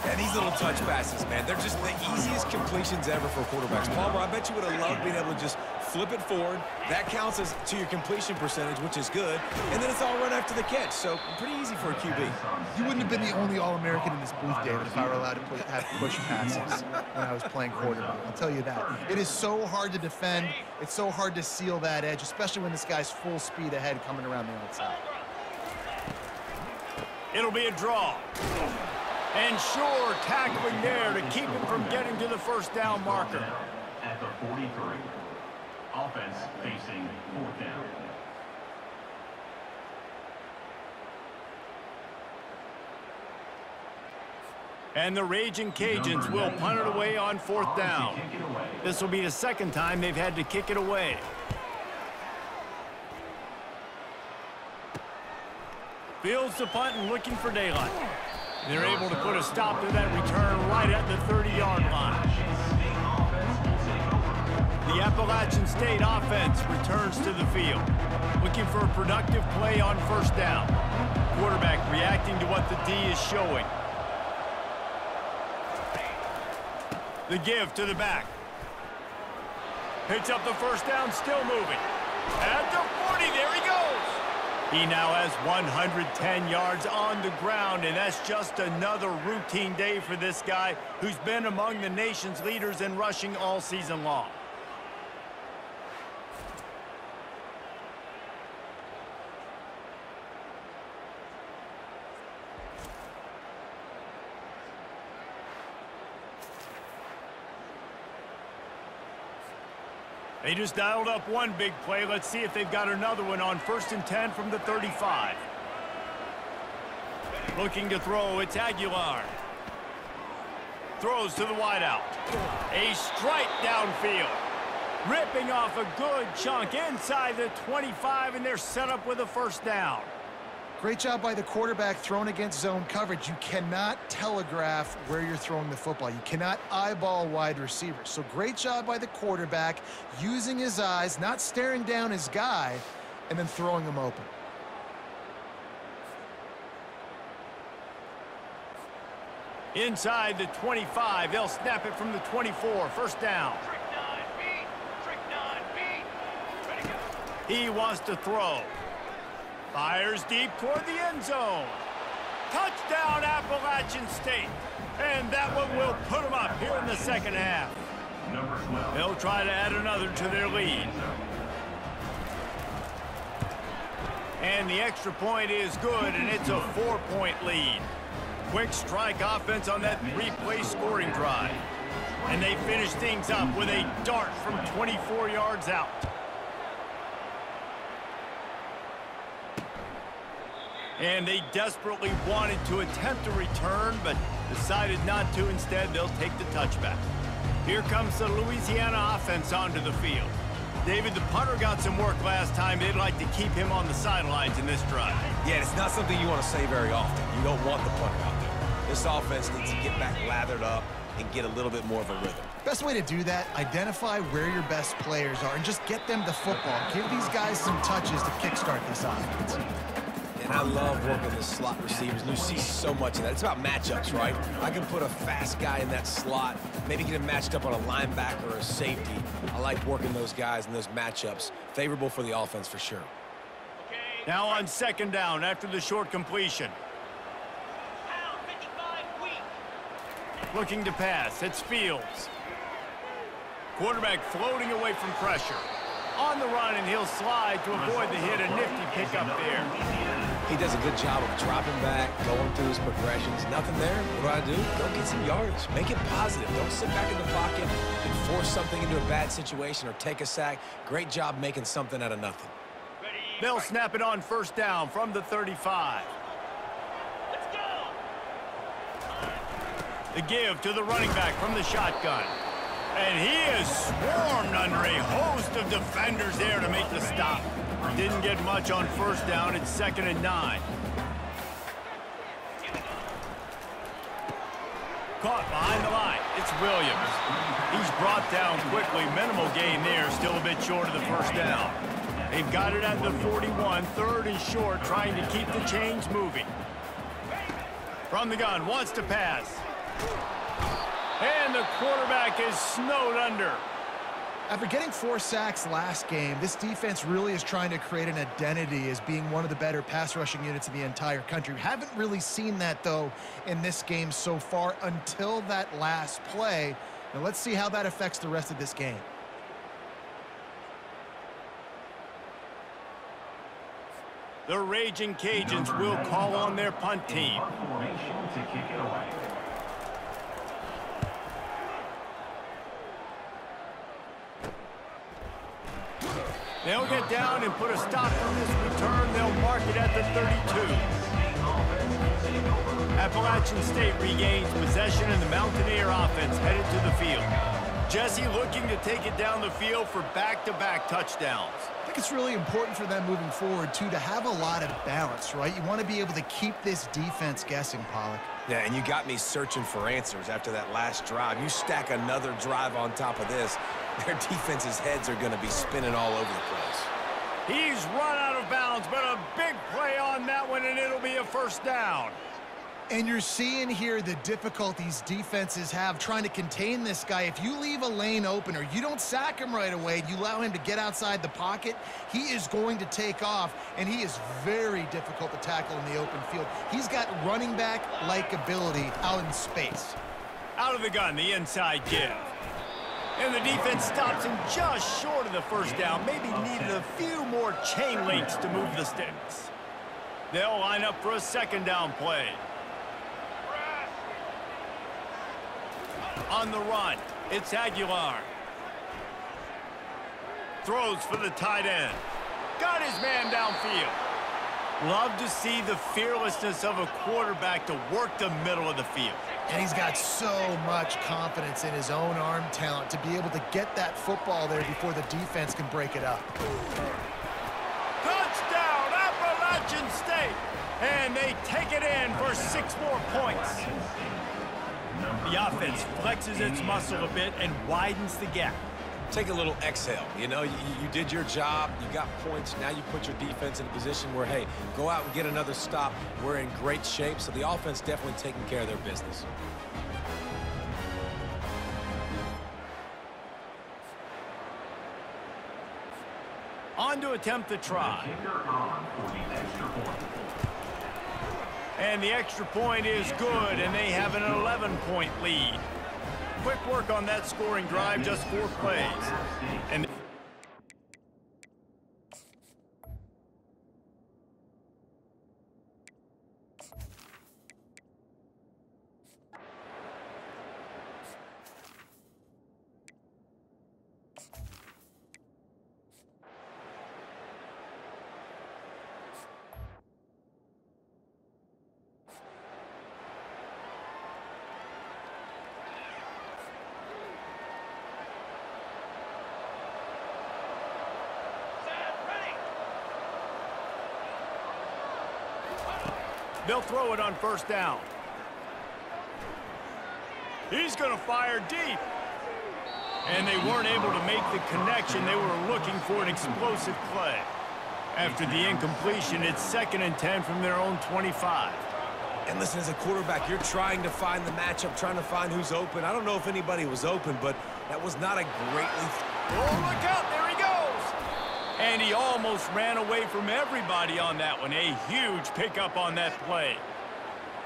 And these little touch passes, man, they're just the easiest completions ever for quarterbacks. Palmer, I bet you would have loved being able to just flip it forward. That counts as to your completion percentage, which is good. And then it's all run after the catch, so pretty easy for a QB. You wouldn't have been the only All-American in this booth, David, if I were allowed to have push passes when I was playing quarterback. I'll tell you that. It is so hard to defend. It's so hard to seal that edge, especially when this guy's full speed ahead coming around the outside. It'll be a draw. And sure, tackling there to keep him from getting to the first down marker. At the 43. Offense facing fourth down. And the Raging Cajuns will punt it away on fourth down. This will be the second time they've had to kick it away. Fields the punt and looking for daylight. They're able to put a stop to that return right at the 30-yard line. The Appalachian State offense returns to the field, looking for a productive play on first down. Quarterback reacting to what the D is showing. The give to the back. Picks up the first down, still moving. At the 40, there he goes. He now has 110 yards on the ground, and that's just another routine day for this guy who's been among the nation's leaders in rushing all season long. They just dialed up one big play. Let's see if they've got another one on 1st and 10 from the 35. Looking to throw, it's Aguilar. Throws to the wideout. A strike downfield. Ripping off a good chunk inside the 25, and they're set up with a first down. Great job by the quarterback throwing against zone coverage. You cannot telegraph where you're throwing the football. You cannot eyeball wide receivers. So great job by the quarterback using his eyes, not staring down his guy, and then throwing him open. Inside the 25, they'll snap it from the 24. First down. Trick 9, beat. Trick 9, beat. Ready, go. He wants to throw. Fires deep toward the end zone. Touchdown, Appalachian State. And that one will put them up here in the second half. Number 12. They'll try to add another to their lead. And the extra point is good, and it's a 4-point lead. Quick strike offense on that three-play scoring drive. And they finish things up with a dart from 24 yards out. And they desperately wanted to attempt a return, but decided not to. Instead, they'll take the touchback. Here comes the Louisiana offense onto the field. David, the punter got some work last time. They'd like to keep him on the sidelines in this drive. Yeah, it's not something you want to say very often. You don't want the punter out there. This offense needs to get back lathered up and get a little bit more of a rhythm. Best way to do that, identify where your best players are and just get them the football. Give these guys some touches to kickstart this offense. And I love working the slot receivers, and you see so much of that. It's about matchups, right? I can put a fast guy in that slot, maybe get him matched up on a linebacker or a safety. I like working those guys in those matchups. Favorable for the offense for sure. Okay. Now on second down after the short completion. Pound 55 weak. Looking to pass. It's Fields. Quarterback floating away from pressure. On the run, and he'll slide to avoid the hit. A nifty pickup there. He does a good job of dropping back, going through his progressions. Nothing there. What do I do? Go get some yardage. Make it positive. Don't sit back in the pocket and force something into a bad situation or take a sack. Great job making something out of nothing. Ready. They'll snap it on first down from the 35. Let's go. The give to the running back from the shotgun. And he is swarmed under a host of defenders there to make the stop. Didn't get much on first down. It's 2nd and 9. Caught behind the line. It's Williams. He's brought down quickly. Minimal gain there. Still a bit short of the first down. They've got it at the 41. 3rd and short, trying to keep the chains moving. From the gun, wants to pass. And the quarterback is snowed under. After getting 4 sacks last game, this defense really is trying to create an identity as being one of the better pass rushing units in the entire country. Haven't really seen that, though, in this game so far until that last play. Now let's see how that affects the rest of this game. The Raging Cajuns will call on their punt team. Formation to kick it away. They'll get down and put a stop on this return. They'll mark it at the 32. Appalachian State regains possession, and the Mountaineer offense headed to the field. Jesse looking to take it down the field for back-to-back touchdowns. I think it's really important for them moving forward, too, to have a lot of balance, right? You want to be able to keep this defense guessing, Pollock. Yeah, and you got me searching for answers after that last drive. You stack another drive on top of this, their defense's heads are going to be spinning all over the place. He's run out of bounds, but a big play on that one, and it'll be a first down. And you're seeing here the difficulties defenses have trying to contain this guy. If you leave a lane open or you don't sack him right away, you allow him to get outside the pocket, he is going to take off, and he is very difficult to tackle in the open field. He's got running back-like ability out in space. Out of the gun, the inside give. And the defense stops him just short of the first down. Maybe needed a few more chain links to move the sticks. They'll line up for a second down play. On the run, it's Aguilar. Throws for the tight end. Got his man downfield. Love to see the fearlessness of a quarterback to work the middle of the field. And he's got so much confidence in his own arm talent to be able to get that football there before the defense can break it up. Touchdown, Appalachian State! And they take it in for 6 more points. The offense flexes its muscle a bit and widens the gap. take a little exhale. You know, you did your job, you got points, now you put your defense in a position where, hey, go out and get another stop. We're in great shape, so the offense definitely taking care of their business. On to attempt the try. And the extra point is good, and they have an 11-point lead. Quick work on that scoring drive, just 4 plays. And they'll throw it on first down. He's going to fire deep. And they weren't able to make the connection. They were looking for an explosive play. After the incompletion, it's 2nd and 10 from their own 25. And listen, as a quarterback, you're trying to find the matchup, trying to find who's open. I don't know if anybody was open, but that was not a greatly... Oh, look out. There he goes. And he almost ran away from everybody on that one. A huge pickup on that play.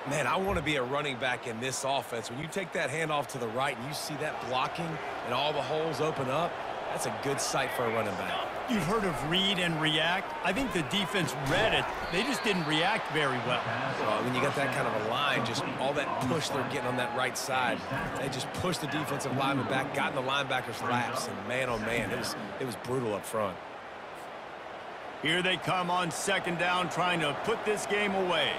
Man, I want to be a running back in this offense. When you take that handoff to the right and you see that blocking and all the holes open up, that's a good sight for a running back. You've heard of read and react. I think the defense read it. They just didn't react very well. When you got that kind of a line, just all that push they're getting on that right side, they just pushed the defensive lineman back, got in the linebacker's laps, and man, oh man, it was brutal up front. Here they come on 2nd down, trying to put this game away.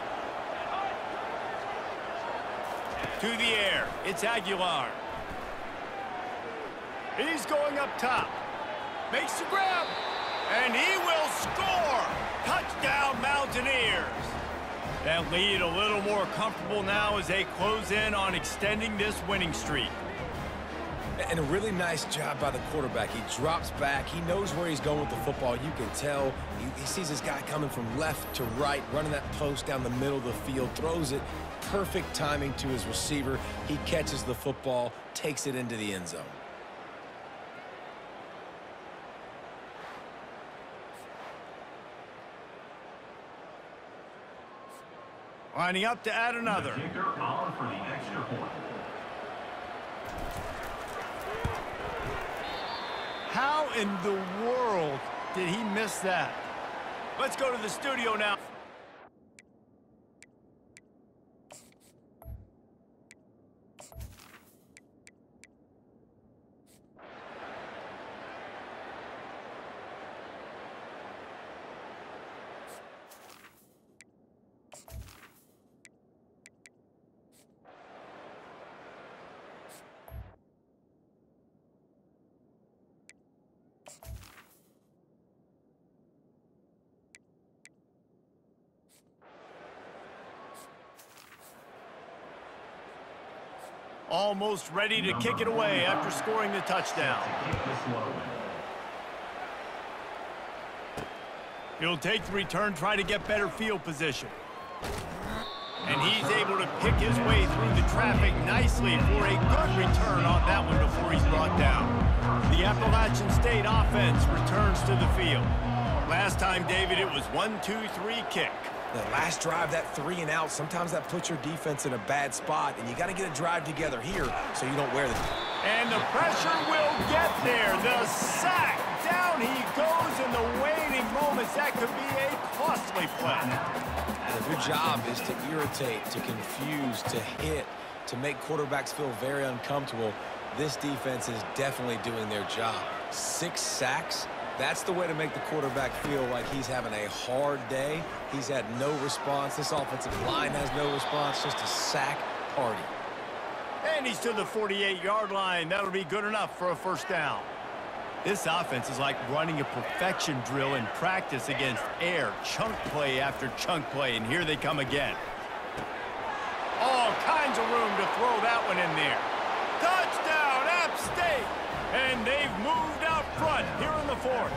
To the air, it's Aguilar. He's going up top. Makes the grab, and he will score! Touchdown, Mountaineers! That lead a little more comfortable now as they close in on extending this winning streak. And a really nice job by the quarterback. He drops back. He knows where he's going with the football. You can tell. He sees this guy coming from left to right, running that post down the middle of the field, throws it. Perfect timing to his receiver. He catches the football, takes it into the end zone. Lining up to add another. Kicker on for the extra point. How in the world did he miss that? Let's go to the studio now. Almost ready to kick it away after scoring the touchdown. He'll take the return, try to get better field position. And he's able to pick his way through the traffic nicely for a good return on that one before he's brought down. The Appalachian State offense returns to the field. Last time, David, it was 1-2-3 kick. The last drive, that 3 and out, sometimes that puts your defense in a bad spot, and you got to get a drive together here so you don't wear the... And the pressure will get there. The sack. Down he goes in the waiting moments. That could be a costly play. And if your job is to irritate, to confuse, to hit, to make quarterbacks feel very uncomfortable, this defense is definitely doing their job. 6 sacks. That's the way to make the quarterback feel like he's having a hard day. He's had no response. This offensive line has no response. Just a sack party. And he's to the 48-yard line. That'll be good enough for a first down. This offense is like running a perfection drill in practice against air. Chunk play after chunk play, and here they come again. All kinds of room to throw that one in there. Touchdown, App State! And they've moved out front here in the fourth.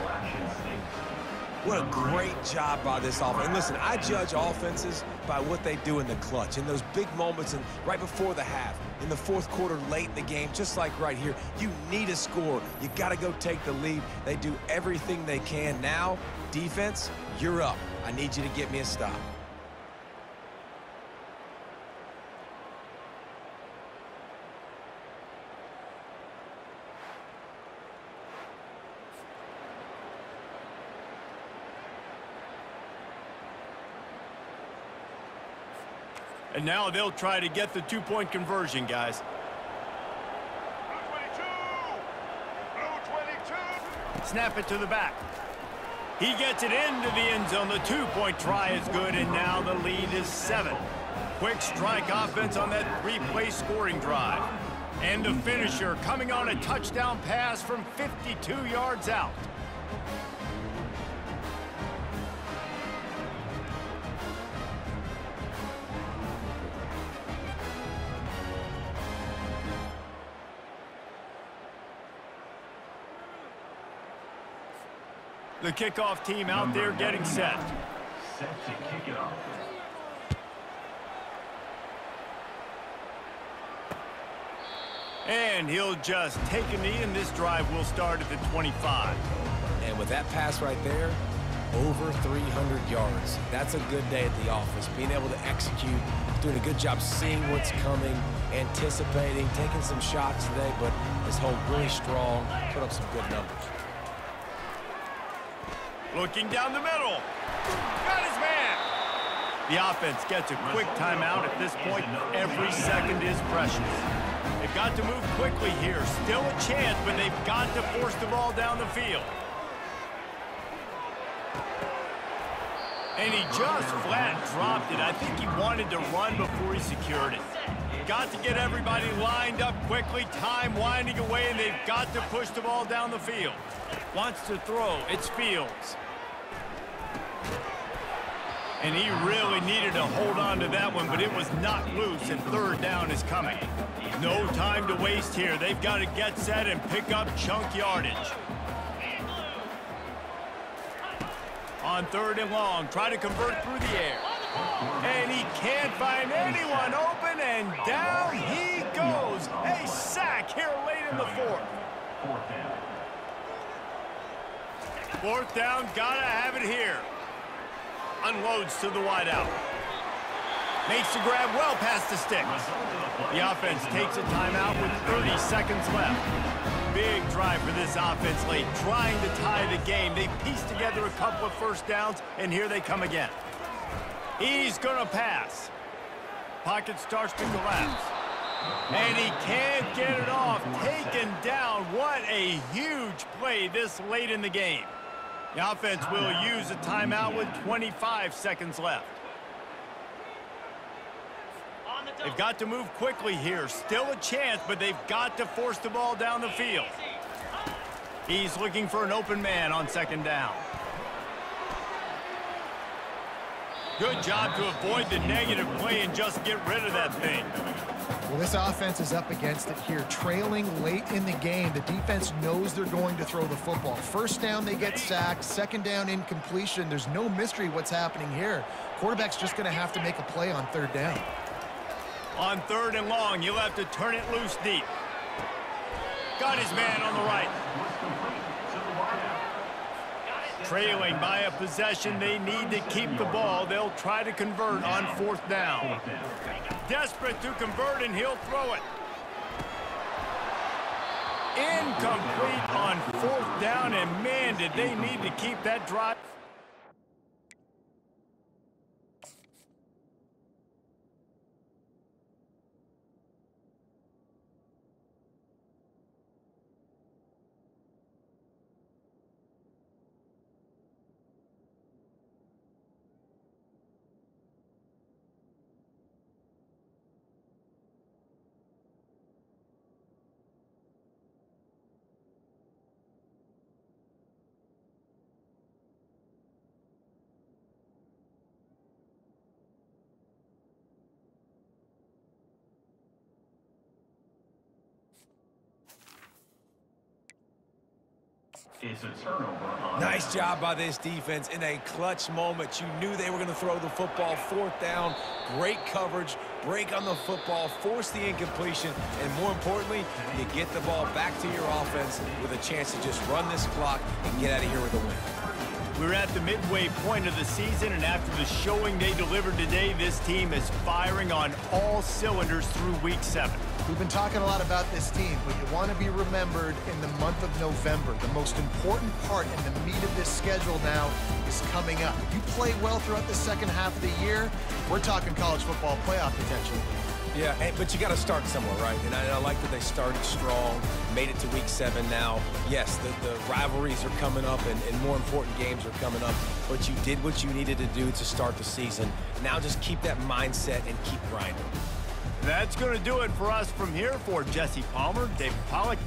What a great job by this offense. And listen, I judge offenses by what they do in the clutch, in those big moments and right before the half, in the fourth quarter, late in the game, just like right here. You need a score. You got to go take the lead. They do everything they can. Now, defense, you're up. I need you to get me a stop. And now they'll try to get the two-point conversion, guys. Blue 22. Snap it to the back. He gets it into the end zone. The two-point try is good, and now the lead is 7. Quick strike offense on that three-play scoring drive. And the finisher coming on a touchdown pass from 52 yards out. The kickoff team out there getting set. Set to kick it off. And he'll just take a knee, and this drive will start at the 25. And with that pass right there, over 300 yards. That's a good day at the office. Being able to execute, doing a good job seeing what's coming, anticipating, taking some shots today, but his hold really strong, put up some good numbers. Looking down the middle. Got his man. The offense gets a quick timeout at this point. Every second is precious. They've got to move quickly here. Still a chance, but they've got to force the ball down the field. And he just flat dropped it. I think he wanted to run before he secured it. Got to get everybody lined up quickly. Time winding away, and they've got to push the ball down the field. Wants to throw. It's Fields. And he really needed to hold on to that one, but it was not loose, and third down is coming. No time to waste here. They've got to get set and pick up chunk yardage. On third and long, try to convert through the air. And he can't find anyone open, and down he goes. A sack here late in the fourth. Fourth down, gotta have it here. Unloads to the wideout. Makes the grab well past the sticks. The offense takes a timeout with 30 seconds left. Big drive for this offense late, trying to tie the game. They pieced together a couple of first downs, and here they come again. He's gonna pass. Pocket starts to collapse. And he can't get it off. Taken down. What a huge play this late in the game. The offense will use a timeout with 25 seconds left. They've got to move quickly here. Still a chance, but they've got to force the ball down the field. He's looking for an open man on second down. Good job to avoid the negative play and just get rid of that thing. Well, this offense is up against it here. Trailing late in the game, the defense knows they're going to throw the football. First down, they get sacked. Second down, incompletion. There's no mystery what's happening here. Quarterback's just going to have to make a play on third down. On third and long, you'll have to turn it loose deep. Got his man on the right. Trailing by a possession, they need to keep the ball. They'll try to convert on fourth down. Desperate to convert, and he'll throw it. Incomplete on fourth down, and man, did they need to keep that drive. It's a turnover on... Nice job by this defense in a clutch moment. You knew they were going to throw the football. 4th down, great coverage, break on the football, force the incompletion, and more importantly, you get the ball back to your offense with a chance to just run this clock and get out of here with a win. We're at the midway point of the season, and after the showing they delivered today, this team is firing on all cylinders through Week 7. We've been talking a lot about this team, but you want to be remembered in the month of November. The most important part and the meat of this schedule now is coming up. If you play well throughout the second half of the year, we're talking college football playoff potential. Yeah, but you got to start somewhere, right? And I like that they started strong, made it to Week 7 now. Yes, the rivalries are coming up, and more important games are coming up, but you did what you needed to do to start the season. Now just keep that mindset and keep grinding. That's going to do it for us from here. For Jesse Palmer, David Pollack,